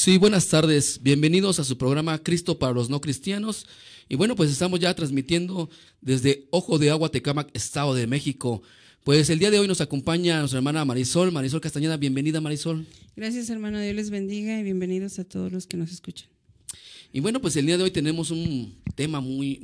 Sí, buenas tardes. Bienvenidos a su programa Cristo para los no cristianos. Y bueno, pues estamos ya transmitiendo desde Ojo de Agua, Tecámac, Estado de México. Pues el día de hoy nos acompaña nuestra hermana Marisol Castañeda. Bienvenida, Marisol. Gracias, hermano. Dios les bendiga y bienvenidos a todos los que nos escuchan. Y bueno, pues el día de hoy tenemos un tema muy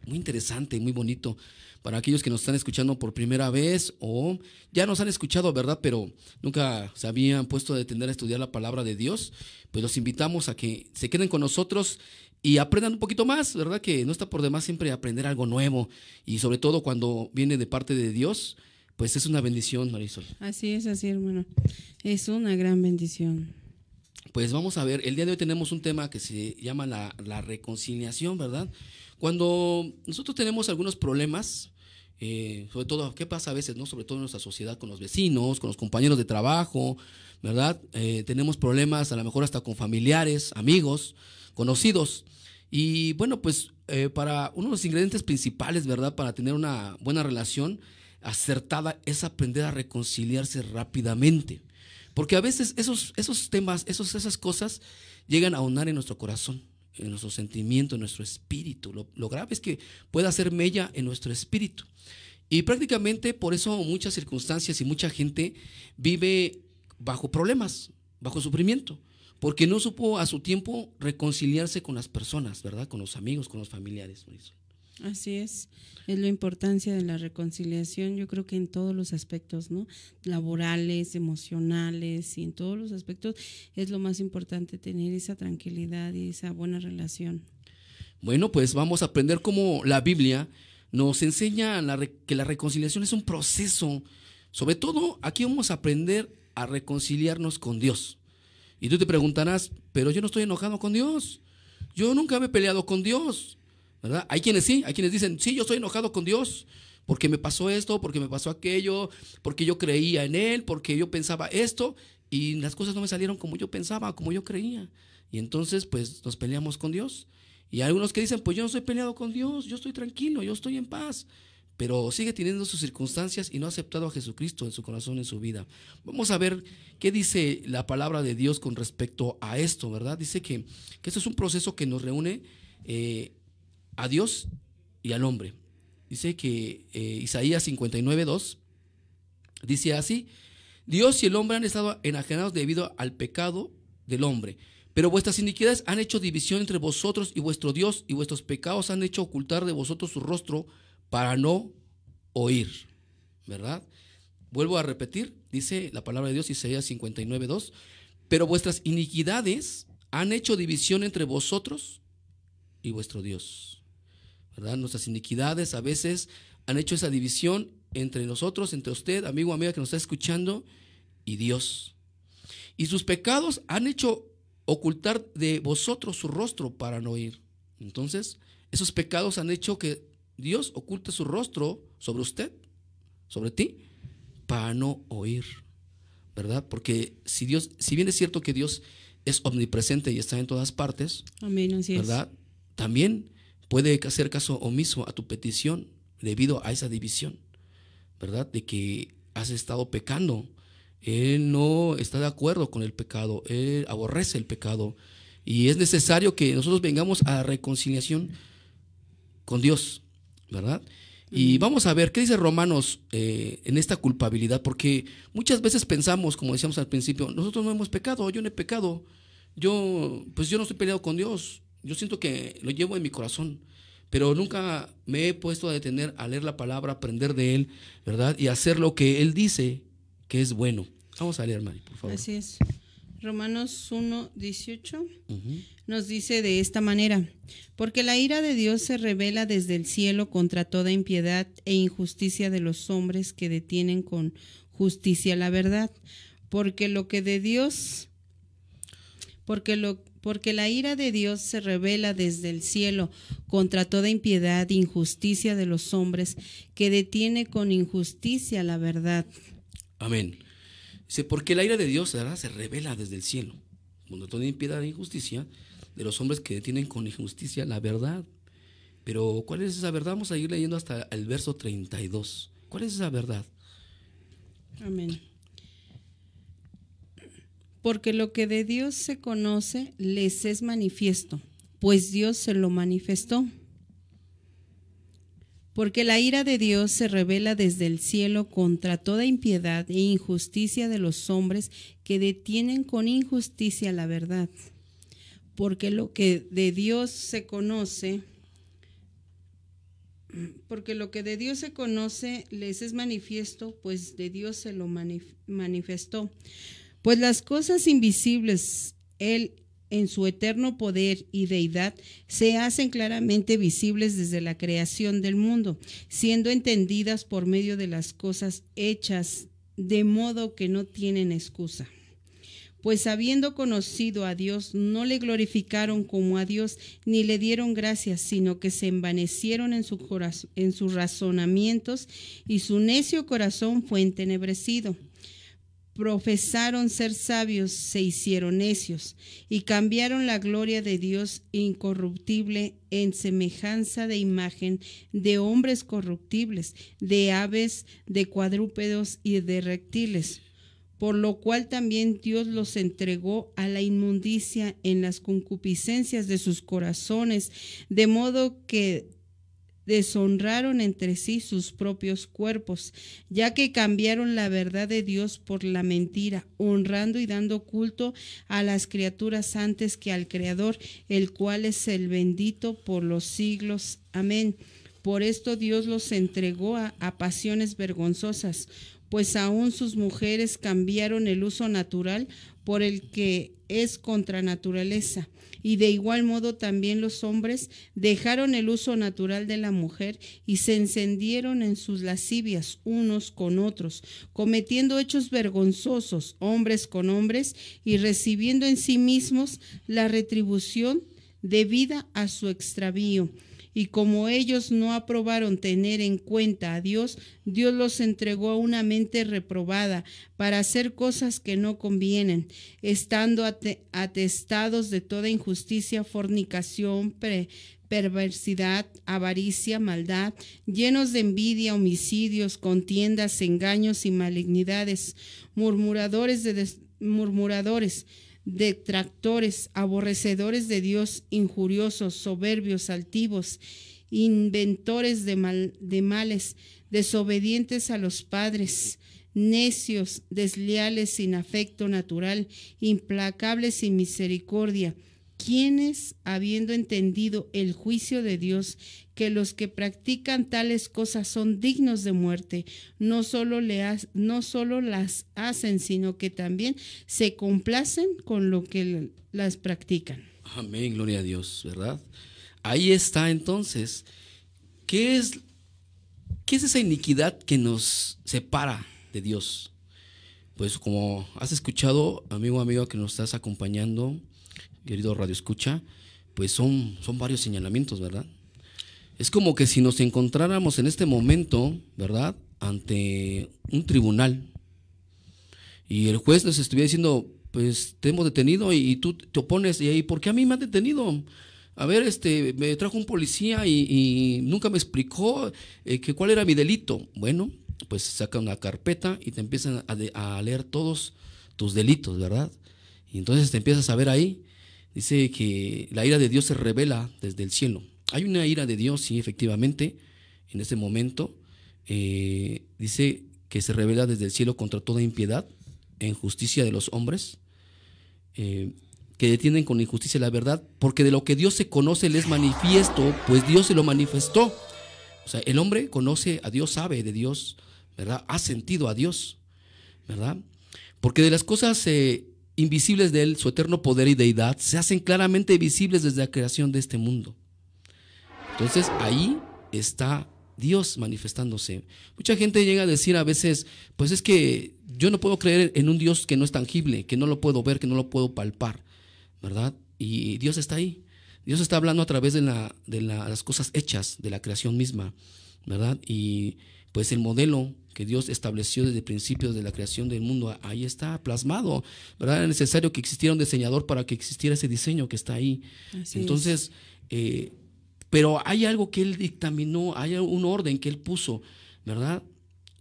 interesante, muy bonito para aquellos que nos están escuchando por primera vez o ya nos han escuchado, ¿verdad? Pero nunca se habían puesto a detener a estudiar la palabra de Dios. Pues los invitamos a que se queden con nosotros y aprendan un poquito más, ¿verdad? Que no está por demás siempre aprender algo nuevo y sobre todo cuando viene de parte de Dios, pues es una bendición, Marisol. Así es, hermano. Es una gran bendición. Pues vamos a ver, el día de hoy tenemos un tema que se llama la reconciliación, ¿verdad? Cuando nosotros tenemos algunos problemas, sobre todo, ¿qué pasa a veces, no? Sobre todo en nuestra sociedad, con los vecinos, con los compañeros de trabajo, ¿verdad? Tenemos problemas a lo mejor hasta con familiares, amigos, conocidos. Y bueno, pues para uno de los ingredientes principales, ¿verdad? Para tener una buena relación acertada es aprender a reconciliarse rápidamente. Porque a veces esos temas, esas cosas llegan a ahonar en nuestro corazón, en nuestro sentimiento, en nuestro espíritu. Lo grave es que puede hacer mella en nuestro espíritu. Y prácticamente por eso muchas circunstancias y mucha gente vive bajo problemas, bajo sufrimiento, porque no supo a su tiempo reconciliarse con las personas, ¿verdad? Con los amigos, con los familiares. Así es la importancia de la reconciliación, yo creo que en todos los aspectos, ¿no? Laborales, emocionales y en todos los aspectos es lo más importante, tener esa tranquilidad y esa buena relación. Bueno, pues vamos a aprender cómo la Biblia nos enseña que la reconciliación es un proceso. Sobre todo aquí vamos a aprender a reconciliarnos con Dios. Y tú te preguntarás, pero yo no estoy enojado con Dios, yo nunca me he peleado con Dios, ¿verdad? Hay quienes sí, hay quienes dicen, sí, yo estoy enojado con Dios porque me pasó esto, porque me pasó aquello, porque yo creía en Él, porque yo pensaba esto y las cosas no me salieron como yo pensaba, como yo creía. Y entonces pues nos peleamos con Dios. Y hay algunos que dicen, pues yo no estoy peleado con Dios, yo estoy tranquilo, yo estoy en paz. Pero sigue teniendo sus circunstancias y no ha aceptado a Jesucristo en su corazón, en su vida. Vamos a ver qué dice la palabra de Dios con respecto a esto, ¿verdad? Dice que esto es un proceso que nos reúne a Dios y al hombre. Dice que Isaías 59:2 dice así: Dios y el hombre han estado enajenados debido al pecado del hombre, pero vuestras iniquidades han hecho división entre vosotros y vuestro Dios, y vuestros pecados han hecho ocultar de vosotros su rostro para no oír, ¿verdad? Vuelvo a repetir, dice la palabra de Dios, Isaías 59:2, pero vuestras iniquidades han hecho división entre vosotros y vuestro Dios, ¿verdad? Nuestras iniquidades a veces han hecho esa división entre nosotros, entre usted, amigo, amiga que nos está escuchando, y Dios. Y sus pecados han hecho ocultar de vosotros su rostro para no oír. Entonces, esos pecados han hecho que Dios oculte su rostro sobre usted, sobre ti, para no oír, ¿verdad? Porque si bien es cierto que Dios es omnipresente y está en todas partes, amén, así ¿verdad? También puede hacer caso omiso a tu petición debido a esa división, ¿verdad? De que has estado pecando. Él no está de acuerdo con el pecado, Él aborrece el pecado y es necesario que nosotros vengamos a la reconciliación con Dios, ¿verdad? Y vamos a ver qué dice Romanos en esta culpabilidad, porque muchas veces pensamos, como decíamos al principio, nosotros no hemos pecado, yo no he pecado, yo no estoy peleado con Dios, yo siento que lo llevo en mi corazón, pero nunca me he puesto a detener a leer la palabra, aprender de Él, ¿verdad? Y hacer lo que Él dice que es bueno. Vamos a leer, Mari, por favor. Así es. Romanos 1:18 nos dice de esta manera: porque la ira de Dios se revela desde el cielo contra toda impiedad e injusticia de los hombres que detienen con justicia la verdad, porque la ira de Dios se revela desde el cielo contra toda impiedad e injusticia de los hombres que detiene con injusticia la verdad. Amén. Dice, porque la ira de Dios, ¿verdad?, se revela desde el cielo contra toda impiedad e injusticia de los hombres que detienen con injusticia la verdad. Pero ¿cuál es esa verdad? Vamos a ir leyendo hasta el verso 32. ¿Cuál es esa verdad? Amén. Porque lo que de Dios se conoce les es manifiesto, pues Dios se lo manifestó. Porque la ira de Dios se revela desde el cielo contra toda impiedad e injusticia de los hombres que detienen con injusticia la verdad. Porque lo que de Dios se conoce, les es manifiesto, pues de Dios se lo manifestó. Pues las cosas invisibles, Él en su eterno poder y deidad, se hacen claramente visibles desde la creación del mundo, siendo entendidas por medio de las cosas hechas, de modo que no tienen excusa. Pues habiendo conocido a Dios, no le glorificaron como a Dios, ni le dieron gracias, sino que se envanecieron en sus razonamientos, y su necio corazón fue entenebrecido. Profesaron ser sabios, se hicieron necios, y cambiaron la gloria de Dios incorruptible en semejanza de imagen de hombres corruptibles, de aves, de cuadrúpedos y de reptiles. Por lo cual también Dios los entregó a la inmundicia en las concupiscencias de sus corazones, de modo que deshonraron entre sí sus propios cuerpos, ya que cambiaron la verdad de Dios por la mentira, honrando y dando culto a las criaturas antes que al Creador, el cual es el bendito por los siglos. Amén. Por esto Dios los entregó a pasiones vergonzosas, pues aún sus mujeres cambiaron el uso natural por el que es contra naturaleza. Y de igual modo también los hombres dejaron el uso natural de la mujer y se encendieron en sus lascivias unos con otros, cometiendo hechos vergonzosos hombres con hombres y recibiendo en sí mismos la retribución debida a su extravío. Y como ellos no aprobaron tener en cuenta a Dios, Dios los entregó a una mente reprobada para hacer cosas que no convienen, estando atestados de toda injusticia, fornicación, perversidad, avaricia, maldad, llenos de envidia, homicidios, contiendas, engaños y malignidades, murmuradores, detractores, aborrecedores de Dios, injuriosos, soberbios, altivos, inventores de males, desobedientes a los padres, necios, desleales, sin afecto natural, implacables sin misericordia, quienes, habiendo entendido el juicio de Dios, que los que practican tales cosas son dignos de muerte, no solo las hacen, sino que también se complacen con lo que las practican. Amén, gloria a Dios, ¿verdad? Ahí está entonces, ¿qué es esa iniquidad que nos separa de Dios? Pues como has escuchado, amigo que nos estás acompañando, querido Radio Escucha, pues son varios señalamientos, ¿verdad? Es como que si nos encontráramos en este momento, ¿verdad?, ante un tribunal y el juez nos estuviera diciendo, pues te hemos detenido y tú te opones, y ahí, ¿por qué a mí me han detenido? A ver, me trajo un policía y nunca me explicó que cuál era mi delito. Bueno, pues saca una carpeta y te empiezan a leer todos tus delitos, ¿verdad? Y entonces te empiezas a ver ahí, dice que la ira de Dios se revela desde el cielo. Hay una ira de Dios, sí, efectivamente, en ese momento. Dice que se revela desde el cielo contra toda impiedad e injusticia de los hombres, que detienen con injusticia la verdad, porque de lo que Dios se conoce le es manifiesto, pues Dios se lo manifestó. O sea, el hombre conoce a Dios, sabe de Dios, ¿verdad? Ha sentido a Dios, ¿verdad? Porque de las cosas invisibles de Él, su eterno poder y deidad, se hacen claramente visibles desde la creación de este mundo. Entonces ahí está Dios manifestándose. Mucha gente llega a decir a veces, pues es que yo no puedo creer en un Dios que no es tangible, que no lo puedo ver, que no lo puedo palpar, ¿verdad? Y Dios está ahí. Dios está hablando a través de las cosas hechas, de la creación misma, ¿verdad? Y pues el modelo que Dios estableció desde principios de la creación del mundo, ahí está plasmado, ¿verdad? Era necesario que existiera un diseñador para que existiera ese diseño que está ahí. Así Entonces, pero hay algo que Él dictaminó, hay un orden que Él puso, ¿verdad?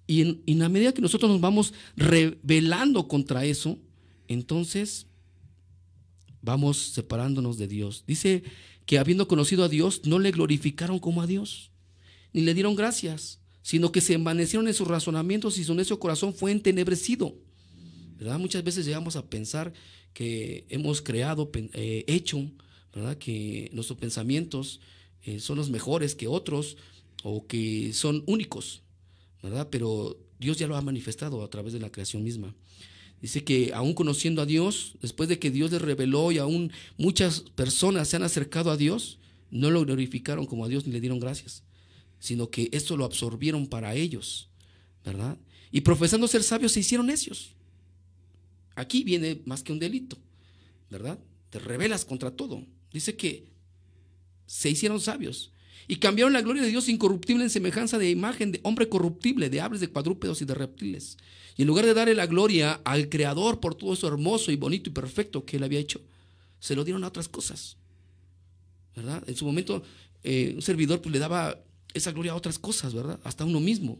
Y en la medida que nosotros nos vamos rebelando contra eso, entonces vamos separándonos de Dios. Dice que habiendo conocido a Dios, no le glorificaron como a Dios, ni le dieron gracias, sino que se envanecieron en sus razonamientos y su necio corazón fue entenebrecido. ¿Verdad? Muchas veces llegamos a pensar que hemos creado, hecho, ¿verdad? Que nuestros pensamientos son los mejores que otros o que son únicos, ¿verdad? Pero Dios ya lo ha manifestado a través de la creación misma. Dice que aún conociendo a Dios, después de que Dios les reveló y aún muchas personas se han acercado a Dios, no lo glorificaron como a Dios ni le dieron gracias, sino que esto lo absorbieron para ellos, ¿verdad? Y profesando ser sabios se hicieron necios. Aquí viene más que un delito, ¿verdad? Te rebelas contra todo. Dice que se hicieron sabios y cambiaron la gloria de Dios incorruptible en semejanza de imagen de hombre corruptible, de aves, de cuadrúpedos y de reptiles. Y en lugar de darle la gloria al Creador por todo eso hermoso y bonito y perfecto que Él había hecho, se lo dieron a otras cosas, ¿verdad? En su momento un servidor pues le daba esa gloria a otras cosas, ¿verdad? Hasta uno mismo.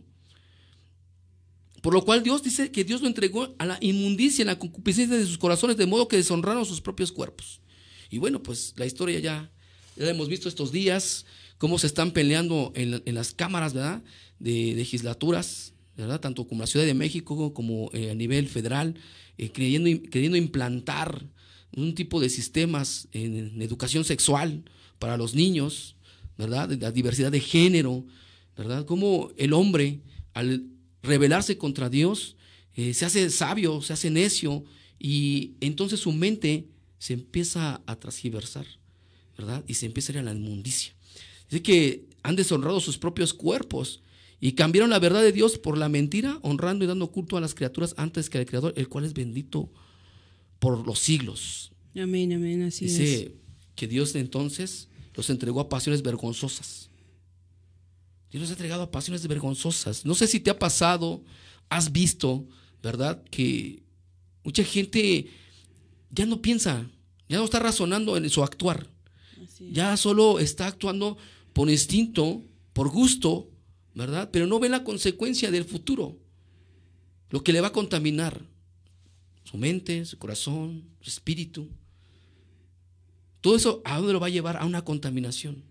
Por lo cual Dios dice que Dios lo entregó a la inmundicia, en la concupiscencia de sus corazones, de modo que deshonraron sus propios cuerpos. Y bueno, pues la historia ya la hemos visto estos días, cómo se están peleando en las cámaras, ¿verdad? De legislaturas, ¿verdad? Tanto como la Ciudad de México como a nivel federal, queriendo implantar un tipo de sistemas en educación sexual para los niños, ¿verdad? De la diversidad de género, ¿verdad? Cómo el hombre, al rebelarse contra Dios, se hace sabio, se hace necio, y entonces su mente se empieza a transgiversar, ¿verdad? Y se empieza a ir a la inmundicia. Dice que han deshonrado sus propios cuerpos y cambiaron la verdad de Dios por la mentira, honrando y dando culto a las criaturas antes que al Creador, el cual es bendito por los siglos. Amén, amén, así es. Dice que Dios entonces los entregó a pasiones vergonzosas. Dios los ha entregado a pasiones vergonzosas. No sé si te ha pasado, has visto, ¿verdad? Que mucha gente ya no piensa, ya no está razonando en su actuar. Ya solo está actuando por instinto, por gusto, ¿verdad? Pero no ve la consecuencia del futuro, lo que le va a contaminar su mente, su corazón, su espíritu. Todo eso, ¿a dónde lo va a llevar? A una contaminación.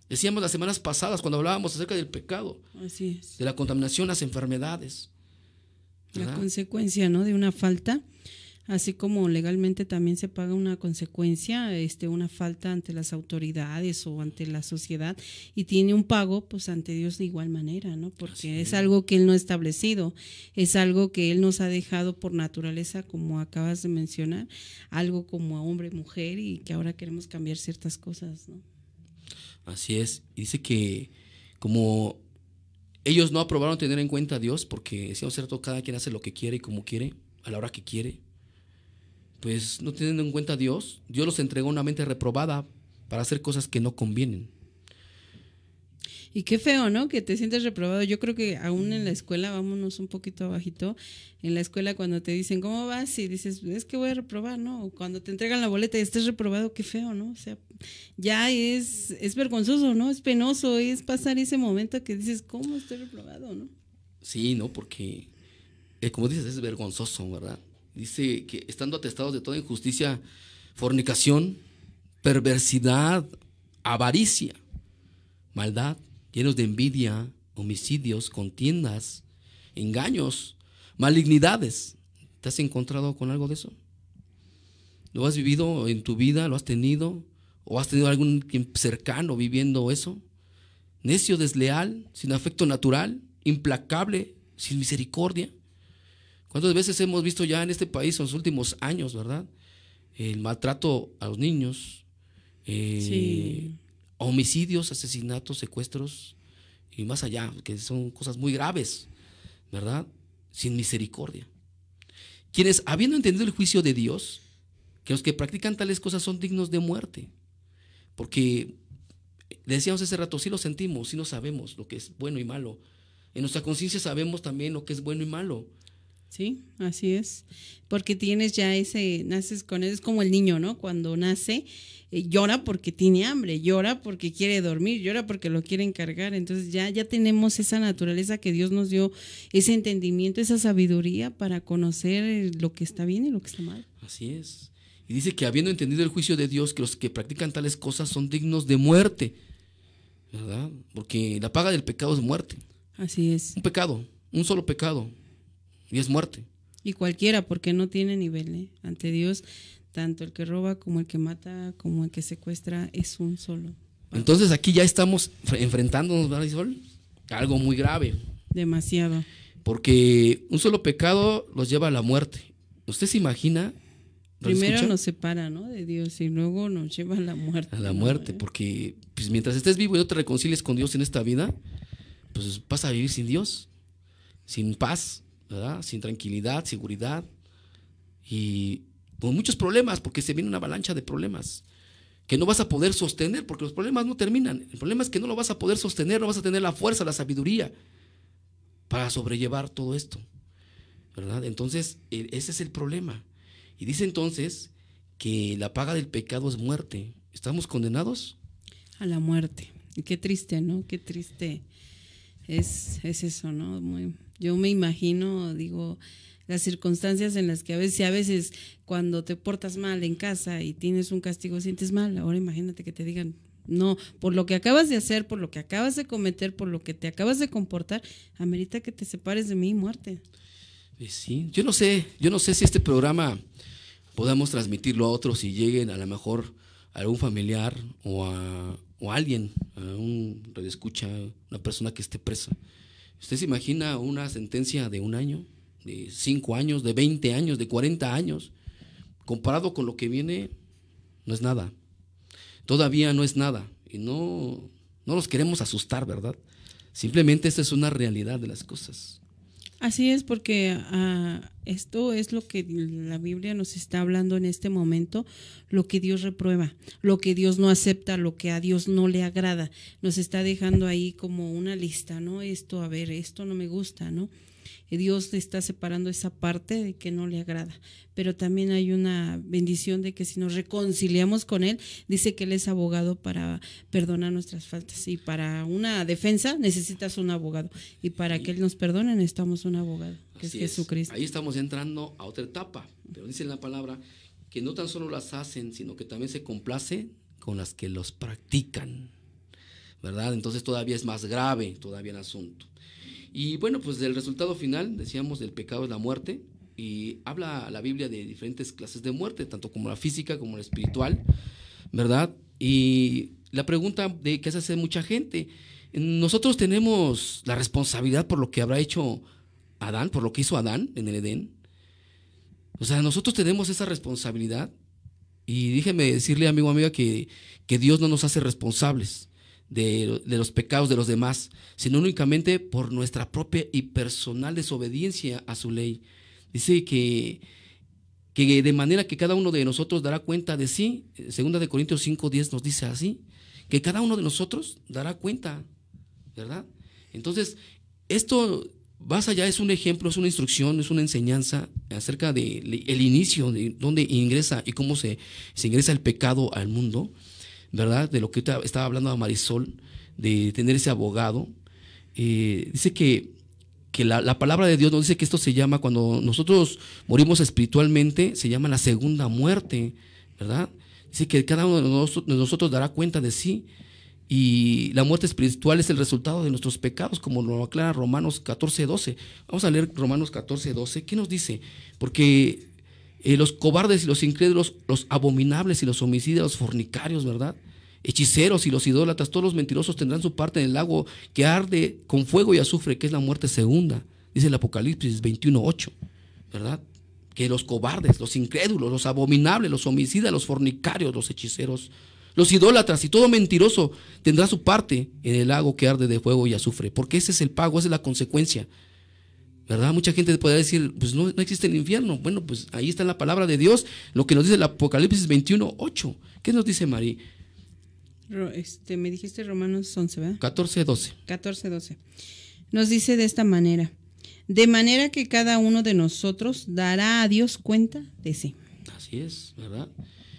Decíamos las semanas pasadas cuando hablábamos acerca del pecado, así es, de la contaminación, las enfermedades, ¿verdad? La consecuencia, ¿no? De una falta, así como legalmente también se paga una consecuencia, una falta ante las autoridades o ante la sociedad, y tiene un pago pues ante Dios de igual manera, ¿no? Porque es algo que Él no ha establecido, es algo que Él nos ha dejado por naturaleza, como acabas de mencionar, algo como a hombre, mujer, y que ahora queremos cambiar ciertas cosas, ¿no? Así es. Y dice que como ellos no aprobaron tener en cuenta a Dios, porque decíamos cierto, cada quien hace lo que quiere y como quiere, a la hora que quiere, pues no teniendo en cuenta a Dios, Dios los entregó una mente reprobada para hacer cosas que no convienen. Y qué feo, ¿no? Que te sientes reprobado. Yo creo que aún en la escuela, vámonos un poquito abajito, en la escuela cuando te dicen, ¿cómo vas? Y dices, es que voy a reprobar, ¿no? O cuando te entregan la boleta y estés reprobado, qué feo, ¿no? O sea, ya es vergonzoso, ¿no? Es penoso, es pasar ese momento que dices, ¿cómo estoy reprobado, no? Sí, ¿no? Porque, como dices, es vergonzoso, ¿verdad? Dice que estando atestados de toda injusticia, fornicación, perversidad, avaricia, maldad, llenos de envidia, homicidios, contiendas, engaños, malignidades. ¿Te has encontrado con algo de eso? ¿Lo has vivido en tu vida? ¿Lo has tenido? ¿O has tenido algún cercano viviendo eso? Necio, desleal, sin afecto natural, implacable, sin misericordia. ¿Cuántas veces hemos visto ya en este país en los últimos años, verdad? El maltrato a los niños, Sí. Homicidios, asesinatos, secuestros y más allá, que son cosas muy graves, ¿verdad? Sin misericordia. Quienes, habiendo entendido el juicio de Dios, que los que practican tales cosas son dignos de muerte, porque le decíamos hace rato, sí lo sentimos, sí lo sabemos lo que es bueno y malo. En nuestra conciencia sabemos también lo que es bueno y malo, Sí, así es, porque tienes ya naces con él, es como el niño, ¿no? Cuando nace, llora porque tiene hambre, llora porque quiere dormir, llora porque lo quieren cargar, entonces ya tenemos esa naturaleza que Dios nos dio, ese entendimiento, esa sabiduría para conocer lo que está bien y lo que está mal. Así es. Y dice que habiendo entendido el juicio de Dios, que los que practican tales cosas son dignos de muerte, ¿verdad? Porque la paga del pecado es muerte. Así es. Un pecado, un solo pecado, y es muerte. Y cualquiera, porque no tiene nivel, ¿eh? Ante Dios, tanto el que roba como el que mata, como el que secuestra, es un solo. Entonces aquí ya estamos enfrentándonos, ¿verdad, Isol? A algo muy grave. Demasiado. Porque un solo pecado los lleva a la muerte. ¿Usted se imagina? Primero nos separa, ¿no?, de Dios, y luego nos lleva a la muerte. A la muerte, porque pues, mientras estés vivo y no te reconcilies con Dios en esta vida, pues vas a vivir sin Dios, sin paz, ¿verdad? Sin tranquilidad, seguridad y con muchos problemas, porque se viene una avalancha de problemas que no vas a poder sostener, porque los problemas no terminan. El problema es que no lo vas a poder sostener, no vas a tener la fuerza, la sabiduría para sobrellevar todo esto, ¿verdad? Entonces, ese es el problema. Y dice entonces que la paga del pecado es muerte. ¿Estamos condenados? A la muerte. Y qué triste, ¿no? Qué triste es eso, ¿no? Yo me imagino, digo, las circunstancias en las que a veces cuando te portas mal en casa y tienes un castigo sientes mal. Ahora imagínate que te digan, no, por lo que acabas de hacer, por lo que acabas de cometer, por lo que te acabas de comportar, amerita que te separes de mí, muerte. Sí, yo no sé si este programa podamos transmitirlo a otros y lleguen a lo mejor a algún familiar o a alguien, a un radioescucha, una persona que esté presa. ¿Usted se imagina una sentencia de 1 año, de 5 años, de 20 años, de 40 años? Comparado con lo que viene, no es nada. Todavía no es nada. Y no nos queremos asustar, ¿verdad? Simplemente esta es una realidad de las cosas. Así es, porque esto es lo que la Biblia nos está hablando en este momento, lo que Dios reprueba, lo que Dios no acepta, lo que a Dios no le agrada. Nos está dejando ahí como una lista, ¿no? Esto no me gusta, ¿no? Y Dios está separando esa parte de que no le agrada, pero también hay una bendición de que si nos reconciliamos con Él, dice que Él es abogado para perdonar nuestras faltas, y para una defensa necesitas un abogado, y para que Él nos perdone necesitamos un abogado, que es Jesucristo. Ahí estamos entrando a otra etapa, pero dice en la palabra que no tan solo las hacen, sino que también se complace con las que los practican, ¿verdad? Entonces todavía es más grave todavía el asunto. Y bueno, pues del resultado final, decíamos, del pecado es la muerte, y habla la Biblia de diferentes clases de muerte, tanto como la física como la espiritual, ¿verdad? Y la pregunta que se hace mucha gente, nosotros tenemos la responsabilidad por lo que habrá hecho Adán, por lo que hizo Adán en el Edén. O sea, nosotros tenemos esa responsabilidad, y déjeme decirle, amigo, amiga, que Dios no nos hace responsables de los pecados de los demás, sino únicamente por nuestra propia y personal desobediencia a su ley. Dice que de manera que cada uno de nosotros dará cuenta de sí. 2 de Corintios 5:10 nos dice así, que cada uno de nosotros dará cuenta, ¿verdad? Entonces, esto más allá es un ejemplo, es una instrucción, es una enseñanza acerca del inicio, de dónde ingresa y cómo se ingresa el pecado al mundo, ¿verdad? De lo que estaba hablando a Marisol, de tener ese abogado. Dice que la palabra de Dios nos dice que esto se llama, cuando nosotros morimos espiritualmente, se llama la segunda muerte, ¿verdad? Dice que cada uno de nosotros dará cuenta de sí, y la muerte espiritual es el resultado de nuestros pecados, como lo aclara Romanos 14:12. Vamos a leer Romanos 14:12. ¿Qué nos dice? Porque los cobardes y los incrédulos, los abominables y los homicidas, los fornicarios, ¿verdad? Hechiceros y los idólatras, todos los mentirosos tendrán su parte en el lago que arde con fuego y azufre, que es la muerte segunda. Dice el Apocalipsis 21:8, ¿verdad? Que los cobardes, los incrédulos, los abominables, los homicidas, los fornicarios, los hechiceros, los idólatras y todo mentiroso tendrá su parte en el lago que arde de fuego y azufre, porque ese es el pago, esa es la consecuencia, ¿verdad? Mucha gente podría decir, pues no existe el infierno. Bueno, pues ahí está la palabra de Dios, lo que nos dice el Apocalipsis 21:8. ¿Qué nos dice, Marí? Me dijiste Romanos 11, ¿verdad? 14:12. 14:12. Nos dice de esta manera: De manera que cada uno de nosotros dará a Dios cuenta de sí. Así es, ¿verdad?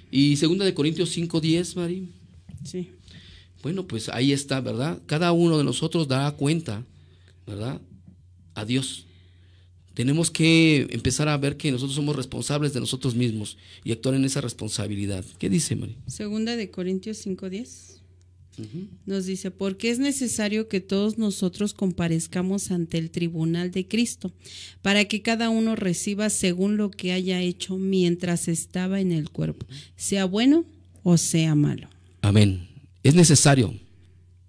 Y 2 Corintios 5:10, Mari. Sí. Bueno, pues ahí está, ¿verdad? Cada uno de nosotros dará cuenta, ¿verdad? A Dios. Tenemos que empezar a ver que nosotros somos responsables de nosotros mismos y actuar en esa responsabilidad. ¿Qué dice, Mari? 2 Corintios 5:10. Nos dice, porque es necesario que todos nosotros comparezcamos ante el tribunal de Cristo, para que cada uno reciba según lo que haya hecho mientras estaba en el cuerpo, sea bueno o sea malo. Amén. Es necesario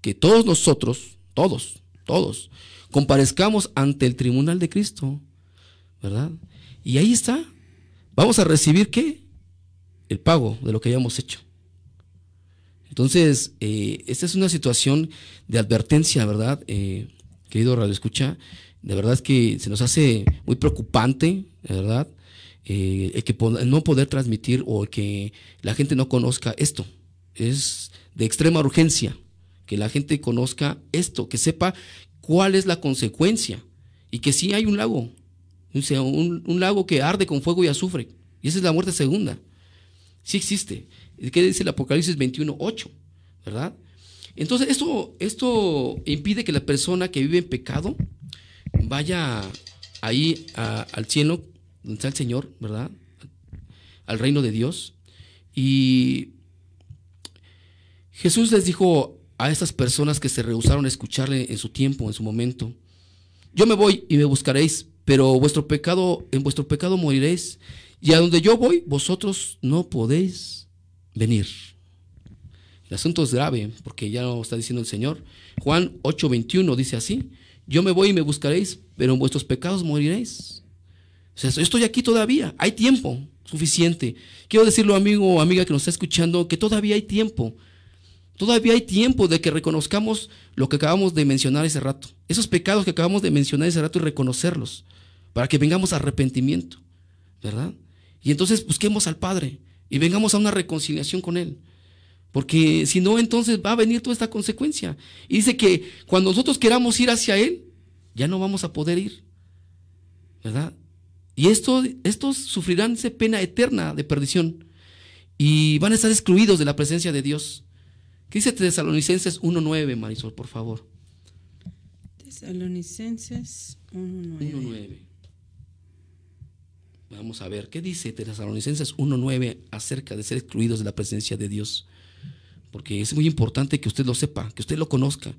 que todos nosotros, todos, comparezcamos ante el tribunal de Cristo, ¿verdad? Y ahí está. Vamos a recibir, ¿qué? El pago de lo que hayamos hecho. Entonces, esta es una situación de advertencia, ¿verdad? Querido Radio Escucha, de verdad es que se nos hace muy preocupante, ¿verdad? El no poder transmitir o que la gente no conozca esto. Es de extrema urgencia que la gente conozca esto, que sepa cuál es la consecuencia y que sí hay un lago, o sea, un lago que arde con fuego y azufre, y esa es la muerte segunda. Sí existe. ¿Qué dice el Apocalipsis 21:8? ¿Verdad? Entonces esto impide que la persona que vive en pecado vaya ahí al cielo donde está el Señor, ¿verdad? Al reino de Dios. Y Jesús les dijo a estas personas que se rehusaron a escucharle en su tiempo, en su momento: yo me voy y me buscaréis, pero en vuestro pecado moriréis, y a donde yo voy, vosotros no podéis venir. El asunto es grave, porque ya lo está diciendo el Señor. Juan 8:21 dice así: yo me voy y me buscaréis, pero en vuestros pecados moriréis. O sea, yo estoy aquí todavía, hay tiempo suficiente. Quiero decirlo, amigo o amiga que nos está escuchando, que todavía hay tiempo. Todavía hay tiempo de que reconozcamos lo que acabamos de mencionar ese rato. Esos pecados que acabamos de mencionar ese rato, y reconocerlos, para que vengamos a arrepentimiento, ¿verdad? Y entonces busquemos al Padre y vengamos a una reconciliación con Él. Porque si no, entonces va a venir toda esta consecuencia. Y dice que cuando nosotros queramos ir hacia Él, ya no vamos a poder ir, ¿verdad? Y estos sufrirán esa pena eterna de perdición y van a estar excluidos de la presencia de Dios. ¿Qué dice Tesalonicenses 1:9, Marisol, por favor? Tesalonicenses 1:9. Vamos a ver, ¿qué dice Tesalonicenses 1:9 acerca de ser excluidos de la presencia de Dios? Porque es muy importante que usted lo sepa, que usted lo conozca,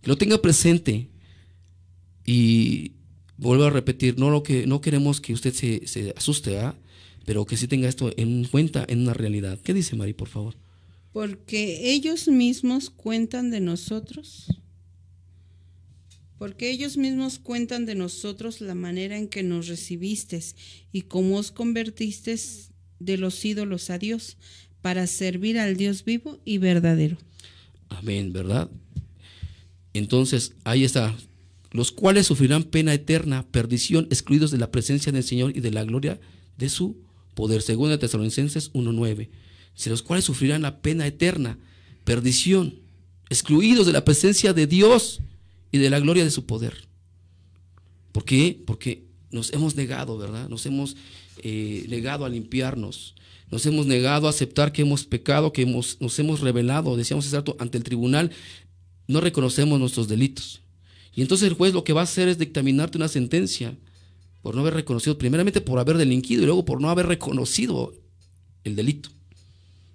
que lo tenga presente. Y vuelvo a repetir, no queremos que usted se asuste, ¿verdad? Pero que sí tenga esto en cuenta, en una realidad. ¿Qué dice Mari, por favor? Porque ellos mismos cuentan de nosotros la manera en que nos recibisteis y cómo os convertisteis de los ídolos a Dios, para servir al Dios vivo y verdadero. Amén, ¿verdad? Entonces, ahí está. Los cuales sufrirán pena eterna, perdición, excluidos de la presencia del Señor y de la gloria de su poder. Según de Tesalonicenses 1:9. Los cuales sufrirán la pena eterna, perdición, excluidos de la presencia de Dios y de la gloria de su poder. ¿Por qué? Porque nos hemos negado, ¿verdad? Nos hemos negado a limpiarnos. Nos hemos negado a aceptar que hemos pecado, que nos hemos rebelado, decíamos hace rato, ante el tribunal. No reconocemos nuestros delitos. Y entonces el juez lo que va a hacer es dictaminarte una sentencia por no haber reconocido, primeramente por haber delinquido y luego por no haber reconocido el delito.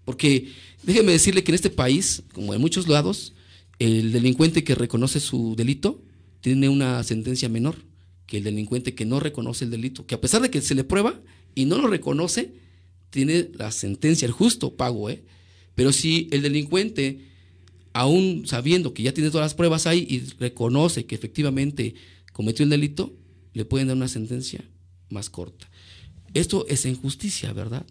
Porque déjeme decirle que en este país, como en muchos lados, el delincuente que reconoce su delito tiene una sentencia menor que el delincuente que no reconoce el delito, que a pesar de que se le prueba y no lo reconoce, tiene la sentencia, el justo pago, Pero si el delincuente, aún sabiendo que ya tiene todas las pruebas ahí y reconoce que efectivamente cometió el delito, le pueden dar una sentencia más corta. Esto es injusticia, ¿verdad?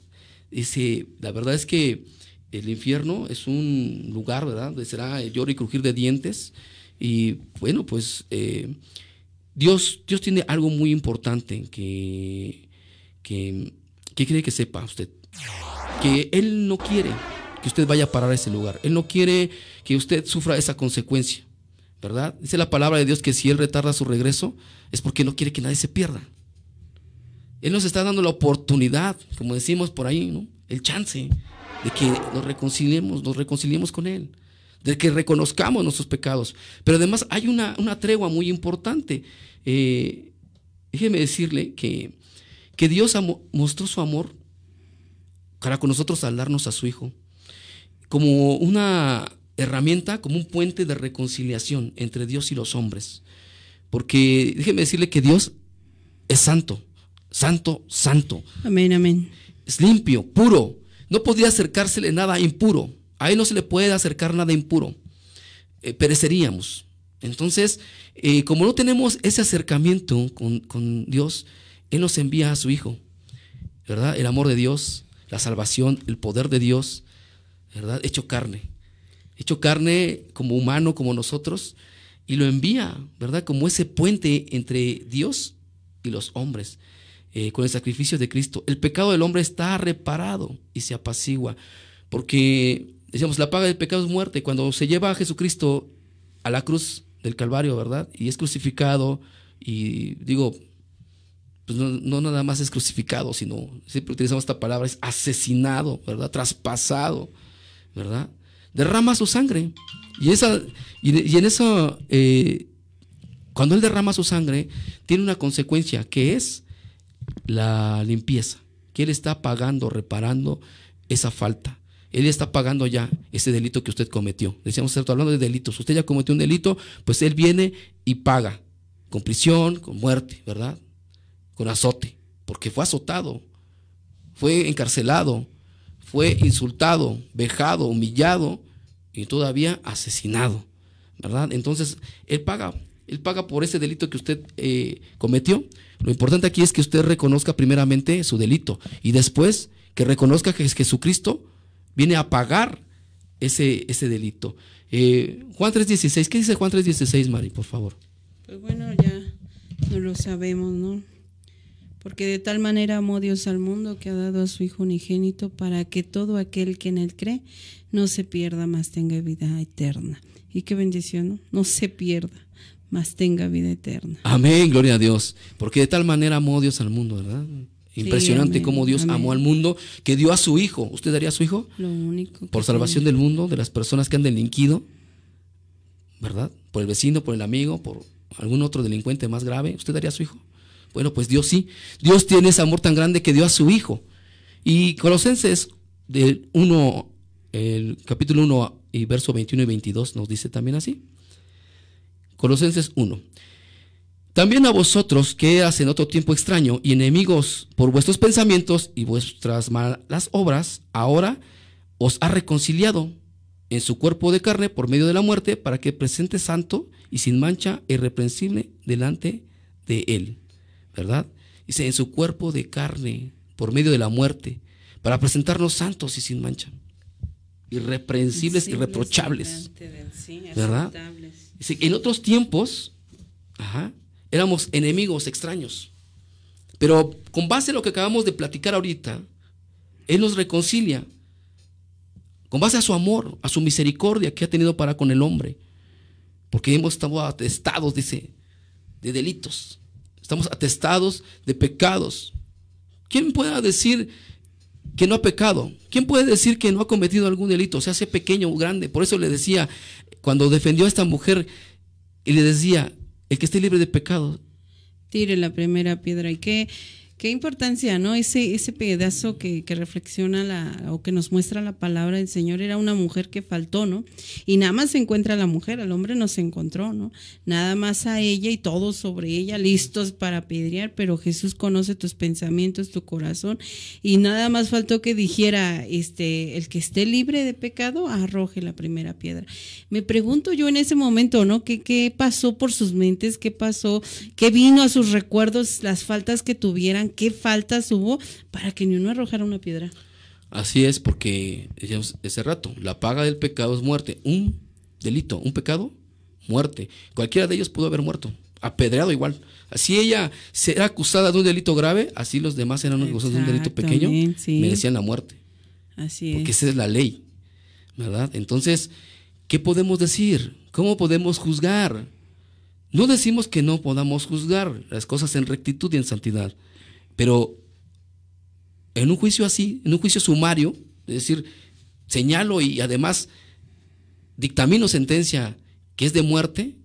La verdad es que el infierno es un lugar, ¿verdad?, donde será lloro y crujir de dientes. Y bueno, pues Dios tiene algo muy importante que quiere que sepa usted, que Él no quiere que usted vaya a parar a ese lugar. Él no quiere que usted sufra esa consecuencia, ¿verdad? Dice la palabra de Dios que si Él retarda su regreso es porque no quiere que nadie se pierda. Él nos está dando la oportunidad, como decimos por ahí, ¿no? El chance de que nos reconciliemos con Él, de que reconozcamos nuestros pecados. Pero además hay una tregua muy importante. Déjeme decirle que Dios mostró su amor para con nosotros al darnos a su Hijo como una herramienta, como un puente de reconciliación entre Dios y los hombres. Porque déjeme decirle que Dios es santo, santo, santo. Amén, amén. Es limpio, puro. No podía acercársele nada impuro. A Él no se le puede acercar nada impuro. Pereceríamos. Entonces, como no tenemos ese acercamiento con Dios, Él nos envía a su Hijo, ¿verdad? El amor de Dios, la salvación, el poder de Dios, ¿verdad? Hecho carne como humano, como nosotros, y lo envía, ¿verdad? Como ese puente entre Dios y los hombres. Con el sacrificio de Cristo, el pecado del hombre está reparado y se apacigua, porque decíamos, la paga del pecado es muerte. Cuando se lleva a Jesucristo a la cruz del Calvario, ¿verdad? Y es crucificado, y digo, pues no nada más es crucificado, sino, siempre utilizamos esta palabra, es asesinado, ¿verdad? Traspasado, ¿verdad? Derrama su sangre, y en eso, cuando Él derrama su sangre, tiene una consecuencia, que es la limpieza, que Él está pagando, reparando esa falta. Él está pagando ya ese delito que usted cometió. Decíamos, ¿cierto? Hablando de delitos, usted ya cometió un delito, pues Él viene y paga, con prisión, con muerte, ¿verdad? Con azote, porque fue azotado, fue encarcelado, fue insultado, vejado, humillado y todavía asesinado, ¿verdad? Entonces, Él paga por ese delito que usted cometió. Lo importante aquí es que usted reconozca primeramente su delito y después que reconozca que Jesucristo viene a pagar ese delito. Juan 3:16, ¿qué dice Juan 3:16, Mari, por favor? Pues bueno, ya no lo sabemos, ¿no? Porque de tal manera amó Dios al mundo que ha dado a su Hijo unigénito para que todo aquel que en Él cree no se pierda, mas tenga vida eterna. Y qué bendición, ¿no? No se pierda, mas tenga vida eterna. Amén, gloria a Dios. Porque de tal manera amó Dios al mundo, ¿verdad? Impresionante, sí, cómo Dios amó al mundo, que dio a su Hijo. ¿Usted daría a su Hijo? Lo único. Por salvación del mundo, de las personas que han delinquido, ¿verdad? Por el vecino, por el amigo, por algún otro delincuente más grave. ¿Usted daría a su Hijo? Bueno, pues Dios sí. Dios tiene ese amor tan grande que dio a su Hijo. Y Colosenses el capítulo 1 y verso 21 y 22 nos dice también así. Colosenses 1. También a vosotros que eras en otro tiempo extraño y enemigos por vuestros pensamientos y vuestras malas obras, ahora os ha reconciliado en su cuerpo de carne por medio de la muerte, para que presente santo y sin mancha e irreprensible delante de Él, ¿verdad? Dice, en su cuerpo de carne por medio de la muerte, para presentarnos santos y sin mancha, irreprensibles, irreprochables, ¿verdad? Dice, en otros tiempos, éramos enemigos extraños, pero con base en lo que acabamos de platicar ahorita, Él nos reconcilia con base a su amor, a su misericordia que ha tenido para con el hombre, porque hemos estado atestados, dice, de delitos, estamos atestados de pecados. ¿Quién puede decir que no ha pecado? ¿Quién puede decir que no ha cometido algún delito, sea pequeño o grande? Por eso le decía, cuando defendió a esta mujer, y le decía, el que esté libre de pecado, tire la primera piedra. Y qué importancia, ¿no? Ese pedazo que reflexiona o que nos muestra la palabra del Señor, era una mujer que faltó, ¿no? Y nada más se encuentra la mujer, al hombre no se encontró, ¿no? Nada más a ella y todos sobre ella, listos para apedrear, pero Jesús conoce tus pensamientos, tu corazón, y nada más faltó que dijera, el que esté libre de pecado, arroje la primera piedra. Me pregunto yo en ese momento, ¿no? ¿Qué pasó por sus mentes? ¿Qué pasó? ¿Qué vino a sus recuerdos? Las faltas que tuvieran, ¿qué faltas hubo para que ni uno arrojara una piedra? Así es, porque decíamos ese rato, la paga del pecado es muerte. Un delito, un pecado, muerte. Cualquiera de ellos pudo haber muerto, apedreado igual. Así ella será acusada de un delito grave, así los demás eran acusados de un delito pequeño, sí, merecían la muerte. Así porque es. Esa es la ley, ¿verdad? Entonces, ¿qué podemos decir? ¿Cómo podemos juzgar? No decimos que no podamos juzgar las cosas en rectitud y en santidad, pero en un juicio así, en un juicio sumario, es decir, señalo y además dictamino sentencia que es de muerte,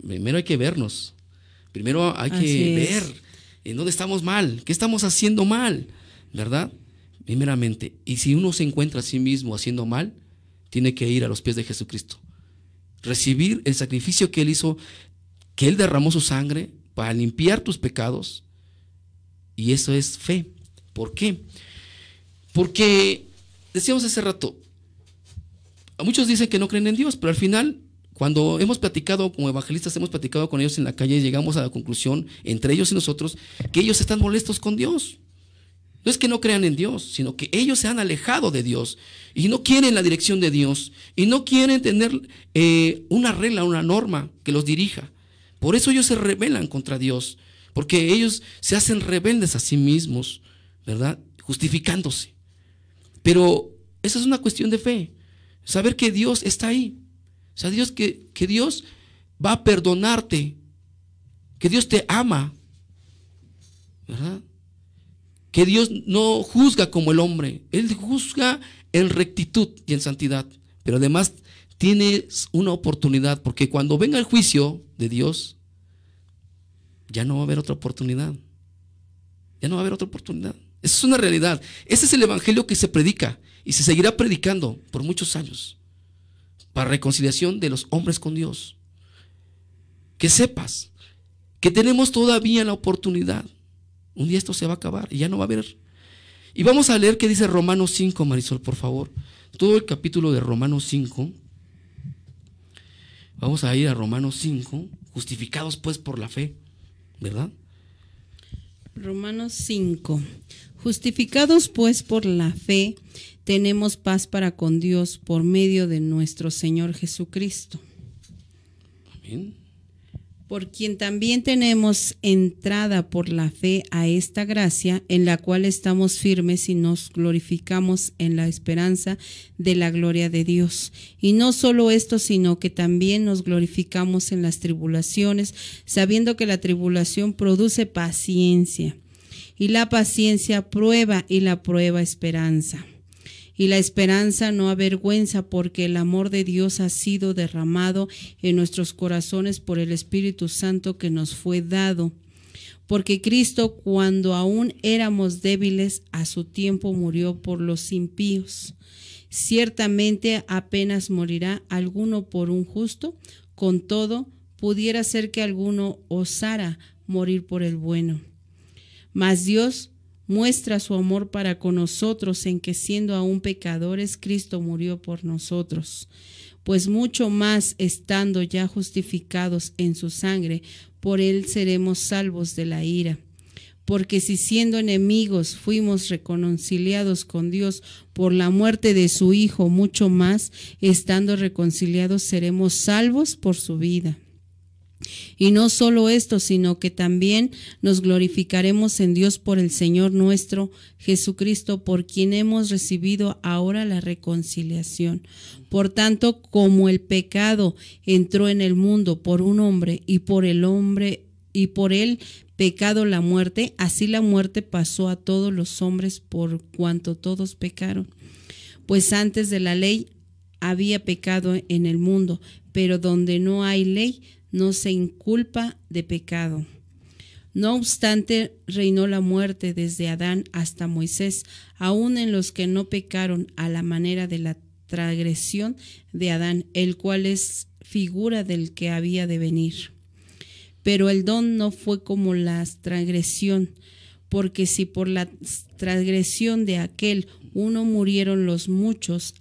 primero hay que vernos, primero hay que ver en dónde estamos mal, qué estamos haciendo mal, ¿verdad? Primeramente, y si uno se encuentra a sí mismo haciendo mal, tiene que ir a los pies de Jesucristo, recibir el sacrificio que Él hizo, que Él derramó su sangre para limpiar tus pecados, y eso es fe. ¿Por qué? Porque decíamos hace rato, muchos dicen que no creen en Dios, pero al final, cuando hemos platicado como evangelistas, hemos platicado con ellos en la calle, llegamos a la conclusión, entre ellos y nosotros, que ellos están molestos con Dios. No es que no crean en Dios, sino que ellos se han alejado de Dios y no quieren la dirección de Dios y no quieren tener una regla, una norma que los dirija. Por eso ellos se rebelan contra Dios, porque ellos se hacen rebeldes a sí mismos, ¿verdad? Justificándose. Pero esa es una cuestión de fe, saber que Dios está ahí, o sea, que Dios va a perdonarte, que Dios te ama, ¿verdad? Que Dios no juzga como el hombre, Él juzga en rectitud y en santidad, pero además tienes una oportunidad, porque cuando venga el juicio de Dios, ya no va a haber otra oportunidad, ya no va a haber otra oportunidad. Esa es una realidad. Ese es el evangelio que se predica y se seguirá predicando por muchos años para reconciliación de los hombres con Dios. Que sepas que tenemos todavía la oportunidad. Un día esto se va a acabar y ya no va a haber. Y vamos a leer qué dice Romanos 5, Marisol, por favor. Todo el capítulo de Romanos 5. Vamos a ir a Romanos 5, justificados pues por la fe, ¿verdad? Romanos 5. Justificados pues por la fe, tenemos paz para con Dios por medio de nuestro Señor Jesucristo. Amén. Por quien también tenemos entrada por la fe a esta gracia, en la cual estamos firmes y nos glorificamos en la esperanza de la gloria de Dios. Y no solo esto, sino que también nos glorificamos en las tribulaciones, sabiendo que la tribulación produce paciencia, y la paciencia prueba, y la prueba esperanza. Y la esperanza no avergüenza, porque el amor de Dios ha sido derramado en nuestros corazones por el Espíritu Santo que nos fue dado. Porque Cristo, cuando aún éramos débiles, a su tiempo murió por los impíos. Ciertamente apenas morirá alguno por un justo, con todo pudiera ser que alguno osara morir por el bueno. Mas Dios muestra su amor para con nosotros en que, siendo aún pecadores, Cristo murió por nosotros. Pues mucho más, estando ya justificados en su sangre, por él seremos salvos de la ira. Porque si siendo enemigos fuimos reconciliados con Dios por la muerte de su Hijo, mucho más, estando reconciliados, seremos salvos por su vida. Y no solo esto, sino que también nos glorificaremos en Dios por el Señor nuestro Jesucristo, por quien hemos recibido ahora la reconciliación. Por tanto, como el pecado entró en el mundo por un hombre, y por el pecado la muerte, así la muerte pasó a todos los hombres por cuanto todos pecaron. Pues antes de la ley había pecado en el mundo, pero donde no hay ley, no se inculpa de pecado. No obstante, reinó la muerte desde Adán hasta Moisés, aun en los que no pecaron, a la manera de la transgresión de Adán, el cual es figura del que había de venir. Pero el don no fue como la transgresión, porque si por la transgresión de aquel uno murieron los muchos,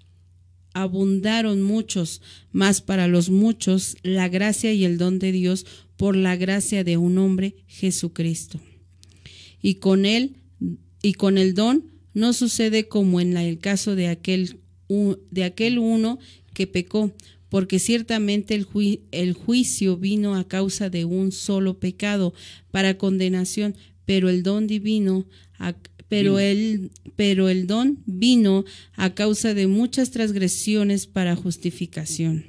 abundaron muchos, más para los muchos la gracia y el don de Dios por la gracia de un hombre, Jesucristo. Y con el don no sucede como en el caso de aquel uno que pecó, porque ciertamente el juicio vino a causa de un solo pecado para condenación, pero el don divino pero el don vino a causa de muchas transgresiones para justificación.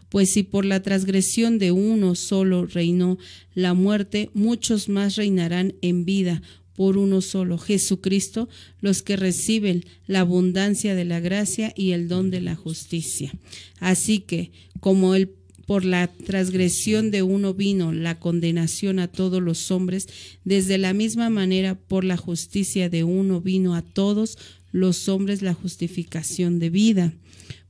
Pues si por la transgresión de uno solo reinó la muerte, muchos más reinarán en vida por uno solo, Jesucristo, los que reciben la abundancia de la gracia y el don de la justicia. Así que, como por la transgresión de uno vino la condenación a todos los hombres, desde la misma manera por la justicia de uno vino a todos los hombres la justificación de vida.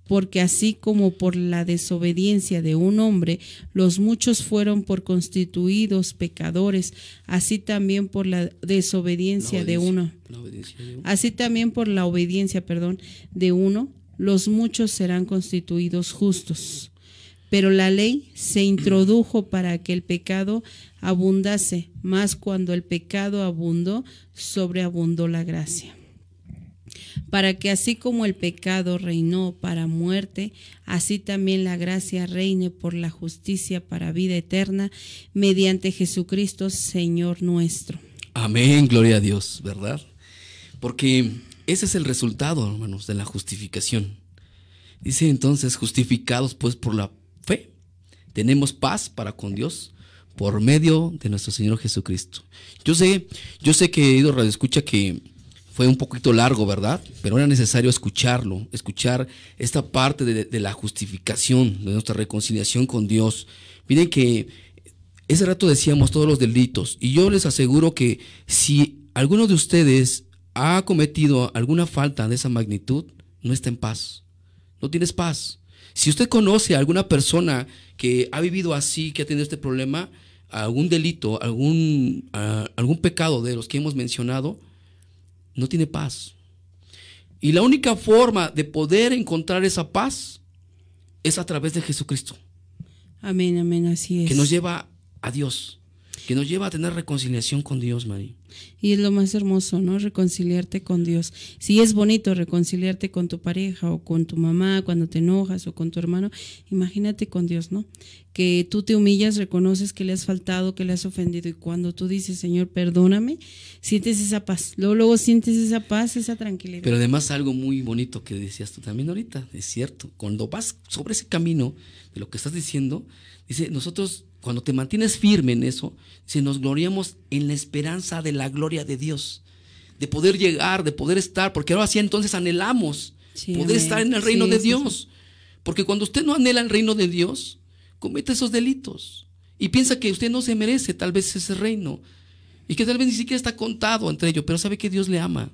Porque así como por la desobediencia de un hombre los muchos fueron por constituidos pecadores, así también por la desobediencia de uno. Así también por la obediencia, de uno, los muchos serán constituidos justos. Pero la ley se introdujo para que el pecado abundase, mas cuando el pecado abundó, sobreabundó la gracia. Para que así como el pecado reinó para muerte, así también la gracia reine por la justicia para vida eterna, mediante Jesucristo, Señor nuestro. Amén, gloria a Dios, ¿verdad? Porque ese es el resultado, hermanos, de la justificación. Dice entonces, justificados pues por la fe, tenemos paz para con Dios por medio de nuestro Señor Jesucristo. Yo sé, querido Radio Escucha, que fue un poquito largo, ¿verdad? Pero era necesario escuchar esta parte de la justificación, de nuestra reconciliación con Dios. Miren que ese rato decíamos todos los delitos, y yo les aseguro que si alguno de ustedes ha cometido alguna falta de esa magnitud, no está en paz, no tienes paz. Si usted conoce a alguna persona que ha vivido así, que ha tenido este problema, algún delito, algún pecado de los que hemos mencionado, no tiene paz. Y la única forma de poder encontrar esa paz es a través de Jesucristo. Amén, amén, así es. Que nos lleva a Dios, que nos lleva a tener reconciliación con Dios, María. Y es lo más hermoso, ¿no? Reconciliarte con Dios. Sí es bonito reconciliarte con tu pareja o con tu mamá cuando te enojas o con tu hermano. Imagínate con Dios, ¿no? Que tú te humillas, reconoces que le has faltado, que le has ofendido, y cuando tú dices, Señor, perdóname, sientes esa paz. Luego sientes esa paz, esa tranquilidad. Pero además algo muy bonito que decías tú también ahorita, es cierto. Cuando vas sobre ese camino de lo que estás diciendo, dice, nosotros, cuando te mantienes firme en eso, dice, nos gloriamos en la esperanza de la gloria de Dios, de poder llegar, de poder estar, porque ahora sí entonces anhelamos poder estar en el reino de Dios. Porque cuando usted no anhela el reino de Dios, comete esos delitos y piensa que usted no se merece tal vez ese reino y que tal vez ni siquiera está contado entre ellos, pero sabe que Dios le ama.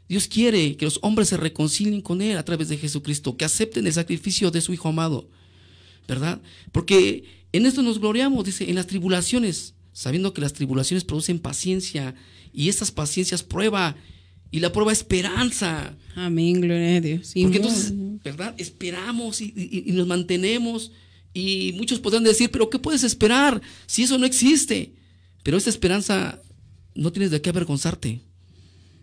Dios quiere que los hombres se reconcilien con Él a través de Jesucristo, que acepten el sacrificio de su Hijo amado, ¿verdad? Porque en esto nos gloriamos, dice, en las tribulaciones, sabiendo que las tribulaciones producen paciencia, y estas paciencias prueba, y la prueba esperanza. Amén, gloria a Dios. Porque entonces, ¿verdad? Esperamos y nos mantenemos. Y muchos podrán decir, pero ¿qué puedes esperar si eso no existe? Pero esta esperanza no tienes de qué avergonzarte.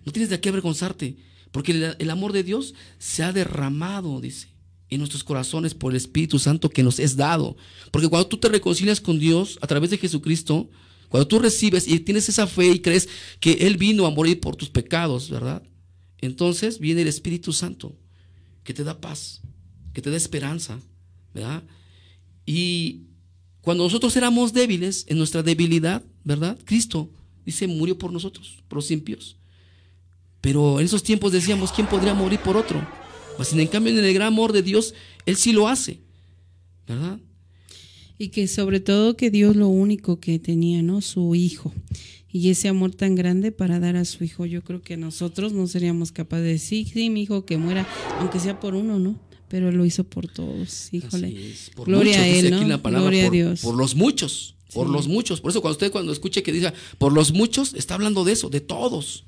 No tienes de qué avergonzarte. Porque el amor de Dios se ha derramado, dice, en nuestros corazones por el Espíritu Santo que nos es dado. Porque cuando tú te reconcilias con Dios a través de Jesucristo, cuando tú recibes y tienes esa fe y crees que Él vino a morir por tus pecados, ¿verdad? Entonces viene el Espíritu Santo que te da paz, que te da esperanza, ¿verdad? Y cuando nosotros éramos débiles, en nuestra debilidad, ¿verdad? Cristo, dice, murió por nosotros, por los impíos. Pero en esos tiempos decíamos, ¿quién podría morir por otro? Pues en cambio, en el gran amor de Dios, Él sí lo hace, ¿verdad? Y que sobre todo que Dios lo único que tenía, ¿no? Su Hijo. Y ese amor tan grande para dar a su Hijo. Yo creo que nosotros no seríamos capaces de decir, sí, mi hijo que muera, aunque sea por uno, ¿no? Pero Él lo hizo por todos. Híjole. Gloria a Él, ¿no? Gloria a Dios. Por los muchos, por los muchos. Por eso cuando escuche que diga por los muchos, está hablando de eso, de todos.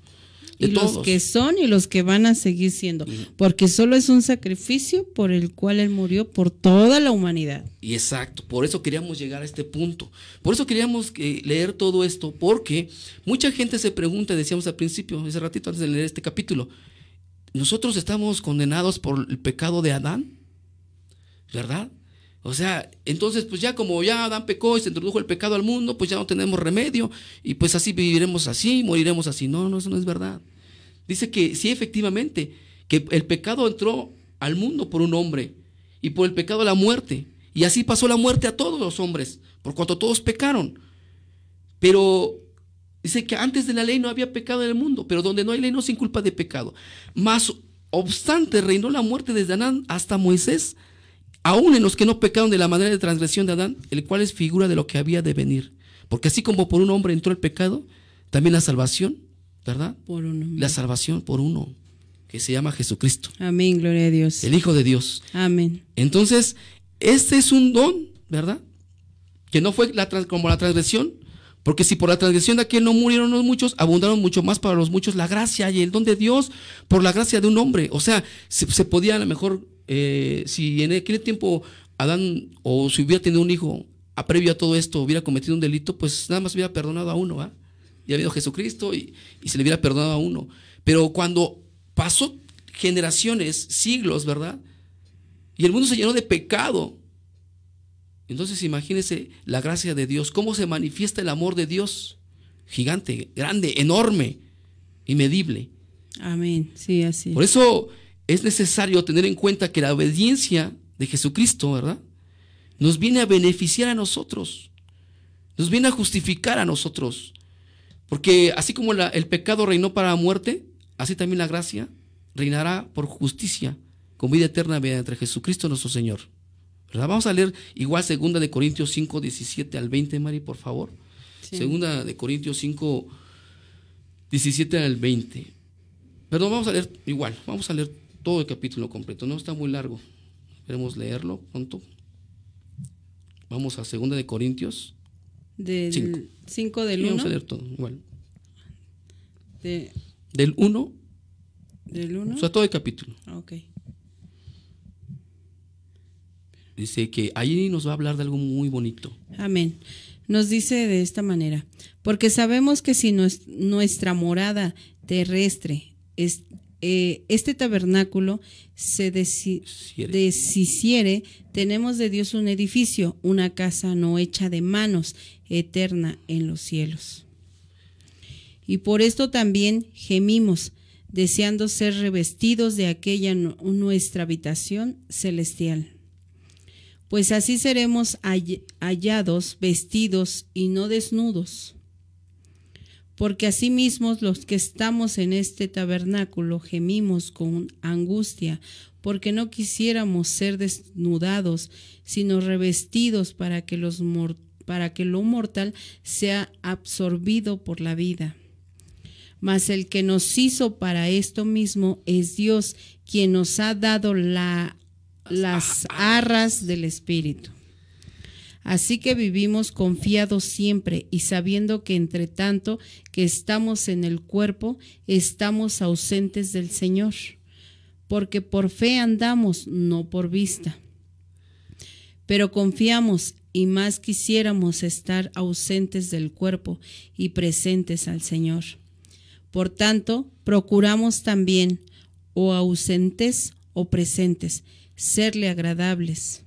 Y los que son y los que van a seguir siendo, porque solo es un sacrificio por el cual Él murió por toda la humanidad. Y exacto, por eso queríamos llegar a este punto, por eso queríamos leer todo esto, porque mucha gente se pregunta, decíamos al principio, ese ratito antes de leer este capítulo, ¿nosotros estamos condenados por el pecado de Adán? ¿Verdad? O sea, entonces pues ya como ya Adán pecó y se introdujo el pecado al mundo, pues ya no tenemos remedio y pues así viviremos así, moriremos así. No, eso no es verdad. Dice que sí, efectivamente, que el pecado entró al mundo por un hombre y por el pecado la muerte. Y así pasó la muerte a todos los hombres, por cuanto todos pecaron. Pero dice que antes de la ley no había pecado en el mundo, pero donde no hay ley no se inculpa de pecado. Mas obstante reinó la muerte desde Adán hasta Moisés, aún en los que no pecaron de la manera de transgresión de Adán, el cual es figura de lo que había de venir. Porque así como por un hombre entró el pecado, también la salvación, ¿verdad? Por uno. La salvación por uno, que se llama Jesucristo. Amén, gloria a Dios. El Hijo de Dios. Amén. Entonces, este es un don, ¿verdad? Que no fue como la transgresión, porque si por la transgresión de aquel no murieron los muchos, abundaron mucho más para los muchos la gracia y el don de Dios por la gracia de un hombre. O sea, se podía a lo mejor, si en aquel tiempo Adán, o si hubiera tenido un hijo, previo a todo esto, hubiera cometido un delito, pues nada más hubiera perdonado a uno, ¿verdad? Y ha habido Jesucristo y se le hubiera perdonado a uno. Pero cuando pasó generaciones, siglos, ¿verdad? Y el mundo se llenó de pecado. Entonces imagínense la gracia de Dios, cómo se manifiesta el amor de Dios, gigante, grande, enorme, inmedible. Amén, sí, así. Por eso es necesario tener en cuenta que la obediencia de Jesucristo, ¿verdad?, nos viene a beneficiar a nosotros, nos viene a justificar a nosotros. Porque así como el pecado reinó para la muerte, así también la gracia reinará por justicia, con vida eterna mediante Jesucristo nuestro Señor. ¿Verdad? Vamos a leer igual 2 de Corintios 5, 17 al 20, Mari, por favor. Sí. 2 de Corintios 5, 17 al 20. Perdón, vamos a leer igual, vamos a leer todo el capítulo completo, no está muy largo. Queremos leerlo pronto. Vamos a 2 de Corintios. Del 5 del 1. Vamos a leer todo, igual. Del 1. Del 1. O sea, todo el capítulo. Ok. Dice que ahí nos va a hablar de algo muy bonito. Amén. Nos dice de esta manera: porque sabemos que si nuestra morada terrestre, este tabernáculo se deshiciere, tenemos de Dios un edificio, una casa no hecha de manos, eterna en los cielos. Y por esto también gemimos, deseando ser revestidos de aquella nuestra habitación celestial. Pues así seremos hallados vestidos y no desnudos. Porque asimismo los que estamos en este tabernáculo gemimos con angustia, porque no quisiéramos ser desnudados, sino revestidos para que lo mortal sea absorbido por la vida. Mas el que nos hizo para esto mismo es Dios, quien nos ha dado las arras del Espíritu. Así que vivimos confiados siempre y sabiendo que entre tanto que estamos en el cuerpo, estamos ausentes del Señor, porque por fe andamos, no por vista. Pero confiamos y más quisiéramos estar ausentes del cuerpo y presentes al Señor. Por tanto, procuramos también, o ausentes o presentes, serle agradables.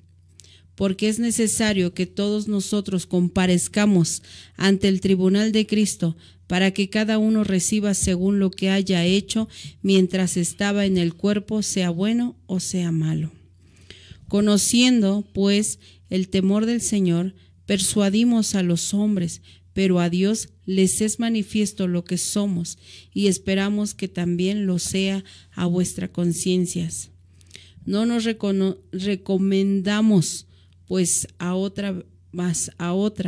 Porque es necesario que todos nosotros comparezcamos ante el tribunal de Cristo, para que cada uno reciba según lo que haya hecho mientras estaba en el cuerpo, sea bueno o sea malo. Conociendo, pues, el temor del Señor, persuadimos a los hombres, pero a Dios les es manifiesto lo que somos, y esperamos que también lo sea a vuestras conciencias. No nos recomendamos pues a otra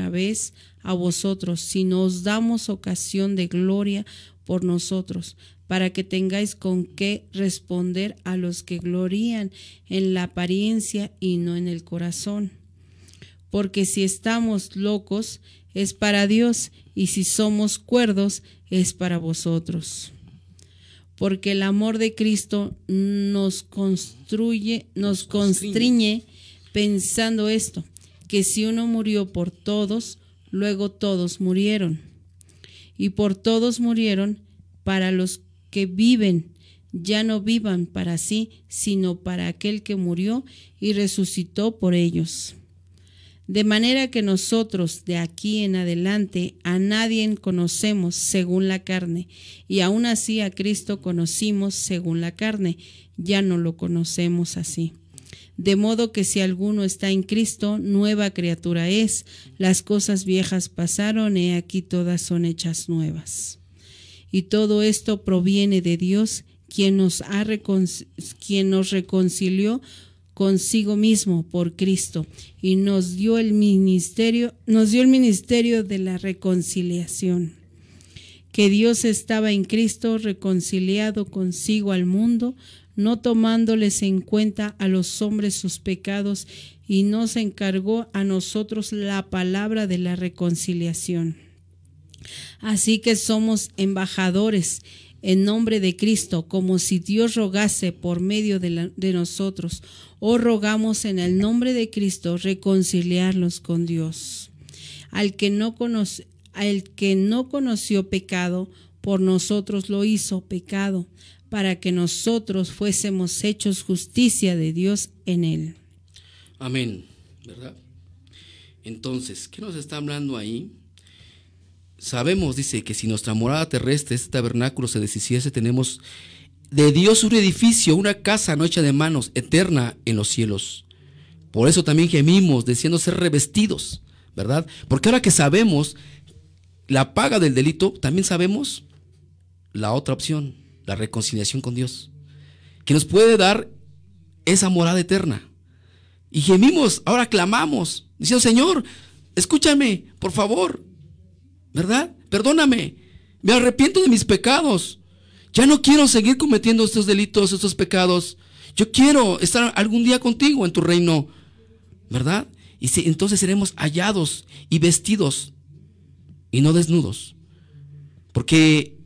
vez a vosotros, sino os damos ocasión de gloria por nosotros, para que tengáis con qué responder a los que glorían en la apariencia y no en el corazón. Porque si estamos locos, es para Dios, y si somos cuerdos, es para vosotros. Porque el amor de Cristo nos constriñe pensando esto, que si uno murió por todos, luego todos murieron. Y por todos murieron, para los que viven, ya no vivan para sí, sino para aquel que murió y resucitó por ellos. De manera que nosotros de aquí en adelante a nadie conocemos según la carne, y aún así a Cristo conocimos según la carne, ya no lo conocemos así. De modo que si alguno está en Cristo, nueva criatura es, las cosas viejas pasaron, he aquí todas son hechas nuevas. Y todo esto proviene de Dios, quien nos reconcilió consigo mismo por Cristo y nos dio el ministerio de la reconciliación. Que Dios estaba en Cristo reconciliado consigo al mundo, no tomándoles en cuenta a los hombres sus pecados, y nos encargó a nosotros la palabra de la reconciliación. Así que somos embajadores en nombre de Cristo, como si Dios rogase por medio de nosotros, o rogamos en el nombre de Cristo reconciliarlos con Dios. Al que no conoció pecado, por nosotros lo hizo pecado, para que nosotros fuésemos hechos justicia de Dios en él. Amén, ¿verdad? Entonces, ¿qué nos está hablando ahí? Sabemos, dice, que si nuestra morada terrestre, este tabernáculo, se deshiciese, tenemos de Dios un edificio, una casa no hecha de manos, eterna en los cielos. Por eso también gemimos, deseando ser revestidos, ¿verdad? Porque ahora que sabemos la paga del delito, también sabemos la otra opción, la reconciliación con Dios, que nos puede dar esa morada eterna. Y gemimos, ahora clamamos, diciendo: Señor, escúchame, por favor, ¿verdad? Perdóname, me arrepiento de mis pecados. Ya no quiero seguir cometiendo estos delitos, estos pecados. Yo quiero estar algún día contigo en tu reino, ¿verdad? Y entonces seremos hallados y vestidos y no desnudos. Porque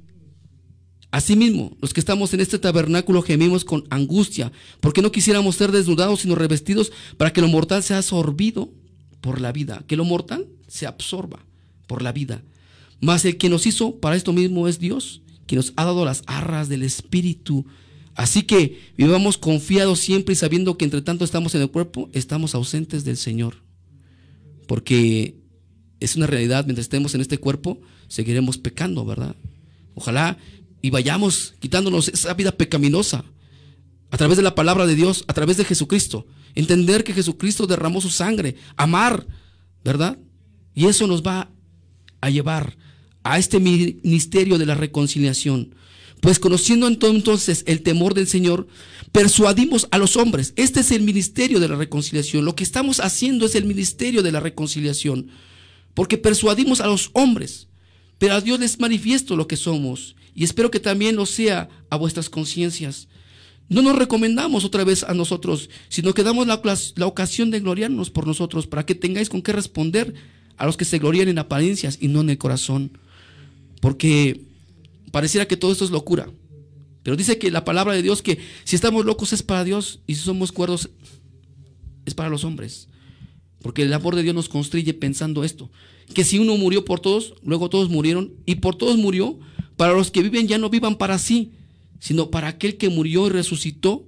asimismo, los que estamos en este tabernáculo gemimos con angustia, porque no quisiéramos ser desnudados, sino revestidos, para que lo mortal sea absorbido por la vida, que lo mortal se absorba por la vida. Mas el que nos hizo para esto mismo es Dios, quien nos ha dado las arras del Espíritu. Así que vivamos confiados siempre y sabiendo que entre tanto estamos en el cuerpo, estamos ausentes del Señor. Porque es una realidad, mientras estemos en este cuerpo, seguiremos pecando, ¿verdad? Ojalá y vayamos quitándonos esa vida pecaminosa a través de la palabra de Dios, a través de Jesucristo. Entender que Jesucristo derramó su sangre, amar, ¿verdad? Y eso nos va a llevar a este ministerio de la reconciliación. Pues conociendo entonces el temor del Señor, persuadimos a los hombres. Este es el ministerio de la reconciliación. Lo que estamos haciendo es el ministerio de la reconciliación, porque persuadimos a los hombres, pero a Dios les manifiesto lo que somos, y espero que también lo sea a vuestras conciencias. No nos recomendamos otra vez a nosotros, sino que damos la ocasión de gloriarnos por nosotros, para que tengáis con qué responder a los que se glorían en apariencias y no en el corazón. Porque pareciera que todo esto es locura, pero dice que la palabra de Dios, que si estamos locos es para Dios, y si somos cuerdos es para los hombres. Porque el amor de Dios nos constriñe pensando esto, que si uno murió por todos, luego todos murieron, y por todos murió, para los que viven ya no vivan para sí, sino para aquel que murió y resucitó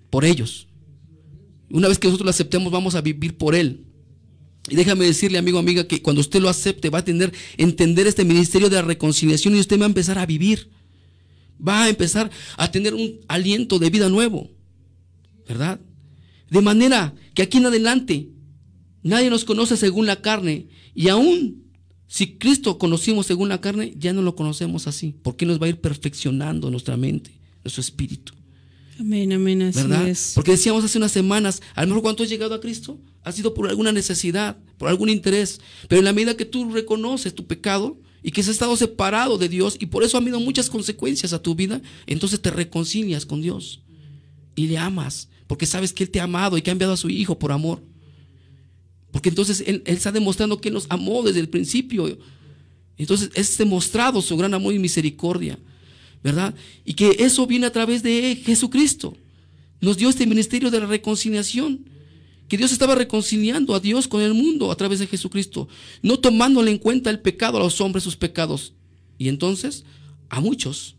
por ellos. Una vez que nosotros lo aceptemos, vamos a vivir por Él. Y déjame decirle, amigo, amiga, que cuando usted lo acepte, va a entender este ministerio de la reconciliación, y usted va a empezar a vivir. Va a empezar a tener un aliento de vida nuevo, ¿verdad? De manera que aquí en adelante nadie nos conoce según la carne, y aún si Cristo conocimos según la carne, ya no lo conocemos así, porque nos va a ir perfeccionando nuestra mente, nuestro espíritu. Amén, amén, así ¿verdad? es. Porque decíamos hace unas semanas, a lo mejor cuando has llegado a Cristo, ha sido por alguna necesidad, por algún interés, pero en la medida que tú reconoces tu pecado y que has estado separado de Dios, y por eso ha habido muchas consecuencias a tu vida, entonces te reconcilias con Dios y le amas, porque sabes que Él te ha amado y que ha enviado a su Hijo por amor. Porque entonces Él está demostrando que Él nos amó desde el principio. Entonces es demostrado su gran amor y misericordia, ¿verdad? Y que eso viene a través de Jesucristo. Nos dio este ministerio de la reconciliación, que Dios estaba reconciliando a Dios con el mundo a través de Jesucristo, no tomándole en cuenta el pecado a los hombres, sus pecados. Y entonces a muchos,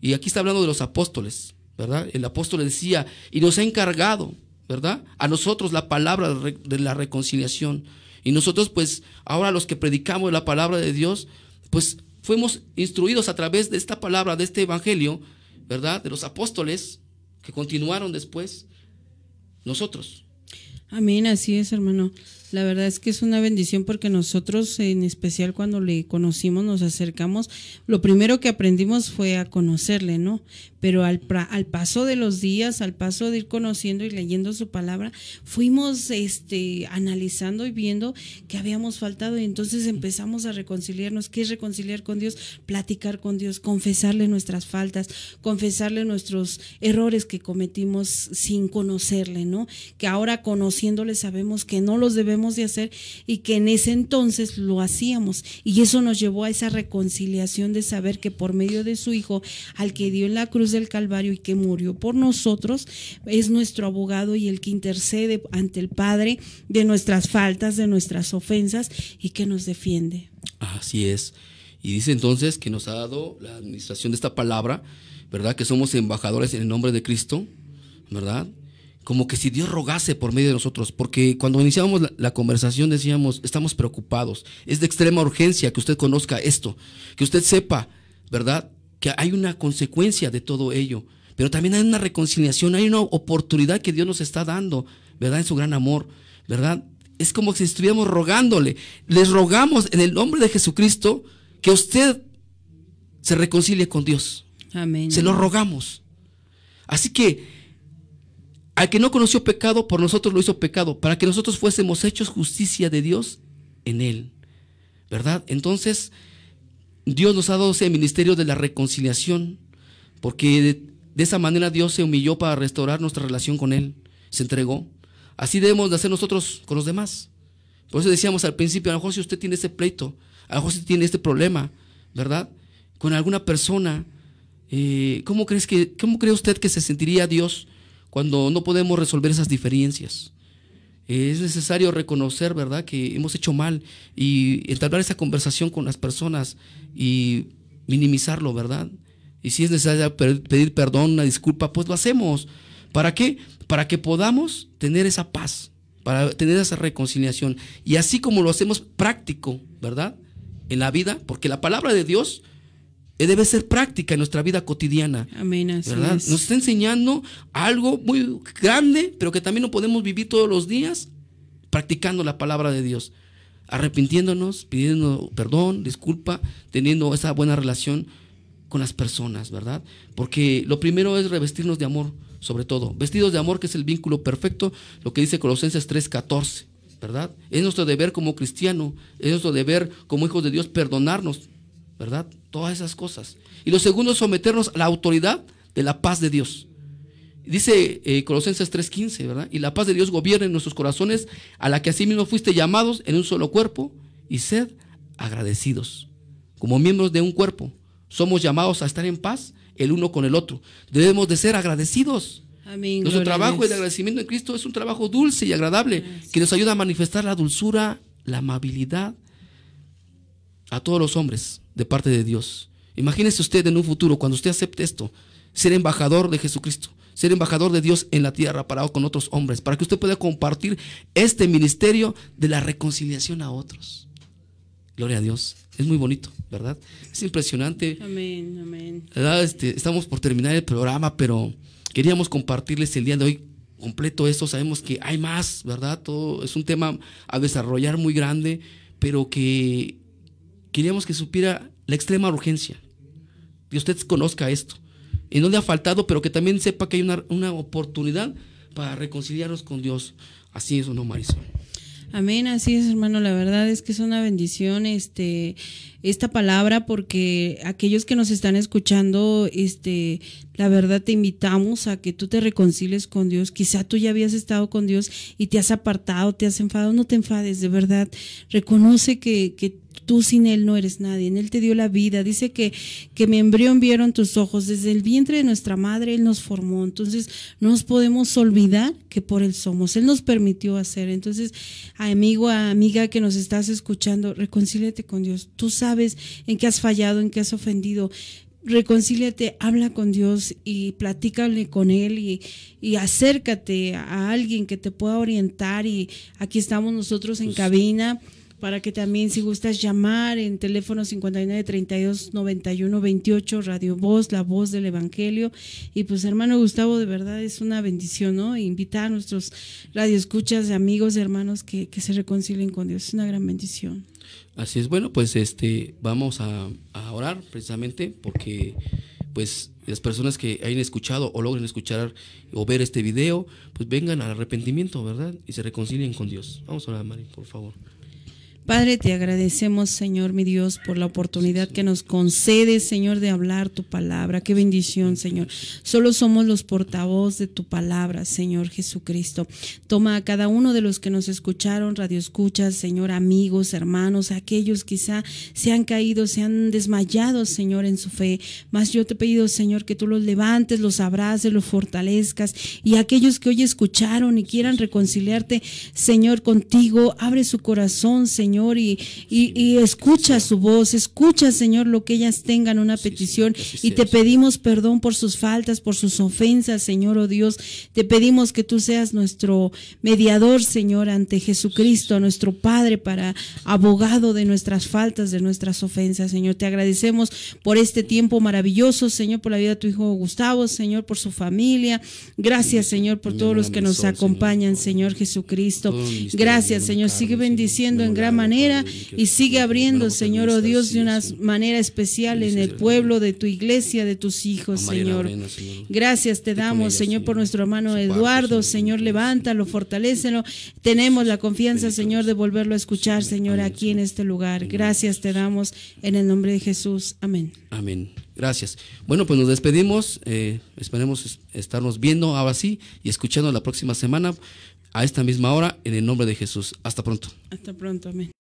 y aquí está hablando de los apóstoles, ¿verdad? El apóstol decía, y nos ha encargado, ¿verdad?, a nosotros la palabra de la reconciliación. Y nosotros pues ahora los que predicamos la palabra de Dios, pues fuimos instruidos a través de esta palabra, de este evangelio, ¿verdad? De los apóstoles que continuaron después, nosotros. Amén, así es, hermano. La verdad es que es una bendición porque nosotros, en especial cuando le conocimos, nos acercamos, lo primero que aprendimos fue a conocerle, ¿no? Pero al paso de los días, al paso de ir conociendo y leyendo su palabra, fuimos analizando y viendo que habíamos faltado, y entonces empezamos a reconciliarnos. ¿Qué es reconciliar con Dios? Platicar con Dios, confesarle nuestras faltas, confesarle nuestros errores que cometimos sin conocerle, ¿no? Que ahora conociéndole sabemos que no los debemos de hacer y que en ese entonces lo hacíamos, y eso nos llevó a esa reconciliación de saber que por medio de su Hijo, al que dio en la cruz del Calvario y que murió por nosotros, es nuestro abogado y el que intercede ante el Padre de nuestras faltas, de nuestras ofensas, y que nos defiende. Así es. Y dice entonces que nos ha dado la administración de esta palabra, ¿verdad? Que somos embajadores en el nombre de Cristo, ¿verdad? Como que si Dios rogase por medio de nosotros, porque cuando iniciábamos la conversación decíamos, estamos preocupados, es de extrema urgencia que usted conozca esto, que usted sepa, ¿verdad?, que hay una consecuencia de todo ello, pero también hay una reconciliación, hay una oportunidad que Dios nos está dando, ¿verdad?, en su gran amor, ¿verdad? Es como si estuviéramos rogándole, les rogamos en el nombre de Jesucristo que usted se reconcilie con Dios. Amén. Se lo rogamos. Así que al que no conoció pecado, por nosotros lo hizo pecado, para que nosotros fuésemos hechos justicia de Dios en él, ¿verdad? Entonces, Dios nos ha dado ese ministerio de la reconciliación, porque de esa manera Dios se humilló para restaurar nuestra relación con él, se entregó. Así debemos de hacer nosotros con los demás. Por eso decíamos al principio, a lo mejor si usted tiene ese pleito, a lo mejor si tiene este problema, ¿verdad?, con alguna persona, ¿cómo cree usted que se sentiría Dios cuando no podemos resolver esas diferencias? Es necesario reconocer, ¿verdad?, que hemos hecho mal y entablar esa conversación con las personas y minimizarlo, ¿verdad? Y si es necesario pedir perdón, una disculpa, pues lo hacemos. ¿Para qué? Para que podamos tener esa paz, para tener esa reconciliación. Y así como lo hacemos práctico, ¿verdad?, en la vida, porque la palabra de Dios debe ser práctica en nuestra vida cotidiana. Amén, así ¿verdad? es. Nos está enseñando algo muy grande, pero que también lo podemos vivir todos los días practicando la palabra de Dios, arrepintiéndonos, pidiendo perdón, disculpa, teniendo esa buena relación con las personas, ¿verdad? Porque lo primero es revestirnos de amor, sobre todo, vestidos de amor, que es el vínculo perfecto, lo que dice Colosenses 3:14, ¿verdad? Es nuestro deber como cristiano, es nuestro deber como hijos de Dios perdonarnos, ¿verdad? Todas esas cosas. Y lo segundo es someternos a la autoridad de la paz de Dios. Dice Colosenses 3:15, ¿verdad? Y la paz de Dios gobierne en nuestros corazones, a la que asimismo fuiste llamados en un solo cuerpo, y sed agradecidos. Como miembros de un cuerpo, somos llamados a estar en paz el uno con el otro. Debemos de ser agradecidos. Amén. Nuestro Gloria a trabajo Dios. de agradecimiento en Cristo es un trabajo dulce y agradable, que nos ayuda a manifestar la dulzura, la amabilidad a todos los hombres de parte de Dios. Imagínese usted en un futuro, cuando usted acepte esto, ser embajador de Jesucristo, ser embajador de Dios en la tierra parado con otros hombres, para que usted pueda compartir este ministerio de la reconciliación a otros. Gloria a Dios. Es muy bonito, ¿verdad? Es impresionante. Amén, amén. ¿Verdad? Estamos por terminar el programa, pero queríamos compartirles el día de hoy completo esto. Sabemos que hay más, ¿verdad? Todo es un tema a desarrollar muy grande, pero que queríamos que supiera la extrema urgencia, que usted conozca esto, y no le ha faltado, pero que también sepa que hay una oportunidad para reconciliarnos con Dios. Así es, ¿o no, Marisol? Amén, así es, hermano. La verdad es que es una bendición esta palabra, porque aquellos que nos están escuchando, la verdad te invitamos a que tú te reconcilies con Dios. Quizá tú ya habías estado con Dios y te has apartado, te has enfadado. No te enfades, de verdad. Reconoce que tú sin Él no eres nadie. En Él te dio la vida. Dice que mi embrión vieron tus ojos. Desde el vientre de nuestra madre Él nos formó. Entonces no nos podemos olvidar que por Él somos. Él nos permitió hacer. Entonces, amigo, amiga que nos estás escuchando, reconcíliate con Dios. Tú sabes en qué has fallado, en qué has ofendido. reconcíliate, habla con Dios y platícale con Él y acércate a alguien que te pueda orientar. Y aquí estamos nosotros en cabina para que también, si gustas llamar en teléfono 5932-9128, Radio Voz, la voz del Evangelio. Y pues, hermano Gustavo, de verdad es una bendición, ¿no? Invitar a nuestros radioescuchas, amigos, hermanos que se reconcilien con Dios. Es una gran bendición. Así es. Bueno, pues vamos a orar precisamente porque pues las personas que hayan escuchado o logren escuchar o ver este video, pues vengan al arrepentimiento, ¿verdad? Y se reconcilien con Dios. Vamos a orar, Mari, por favor. Padre, te agradecemos, Señor, mi Dios, por la oportunidad que nos concedes, Señor, de hablar tu palabra. Qué bendición, Señor. Solo somos los portavoz de tu palabra, Señor Jesucristo. Toma a cada uno de los que nos escucharon, radioescuchas, Señor, amigos, hermanos, aquellos quizá se han caído, se han desmayado, Señor, en su fe. Mas yo te he pedido, Señor, que tú los levantes, los abraces, los fortalezcas. Y aquellos que hoy escucharon y quieran reconciliarte, Señor, contigo, abre su corazón, Señor, y escucha su voz, escucha, Señor, lo que ellas tengan una petición, y te pedimos perdón por sus faltas, por sus ofensas, Señor, oh Dios. Te pedimos que tú seas nuestro mediador, Señor, ante Jesucristo, nuestro Padre, para abogado de nuestras faltas, de nuestras ofensas, Señor. Te agradecemos por este tiempo maravilloso, Señor, por la vida de tu hijo Gustavo, Señor, por su familia. Gracias, Señor, por todos los que nos acompañan, Señor Jesucristo. Gracias, Señor. Sigue bendiciendo en gran manera y sigue abriendo, Señor, oh Dios, de una manera especial en el pueblo de tu iglesia, de tus hijos, Señor. Gracias te damos, Señor, por nuestro hermano Eduardo, Señor, levántalo, fortalécelo. Tenemos la confianza, Señor, de volverlo a escuchar, Señor, aquí en este lugar. Gracias te damos en el nombre de Jesús. Amén. Amén. Gracias. Bueno, pues nos despedimos. Esperemos estarnos viendo ahora sí y escuchando la próxima semana a esta misma hora en el nombre de Jesús. Hasta pronto. Hasta pronto. Amén.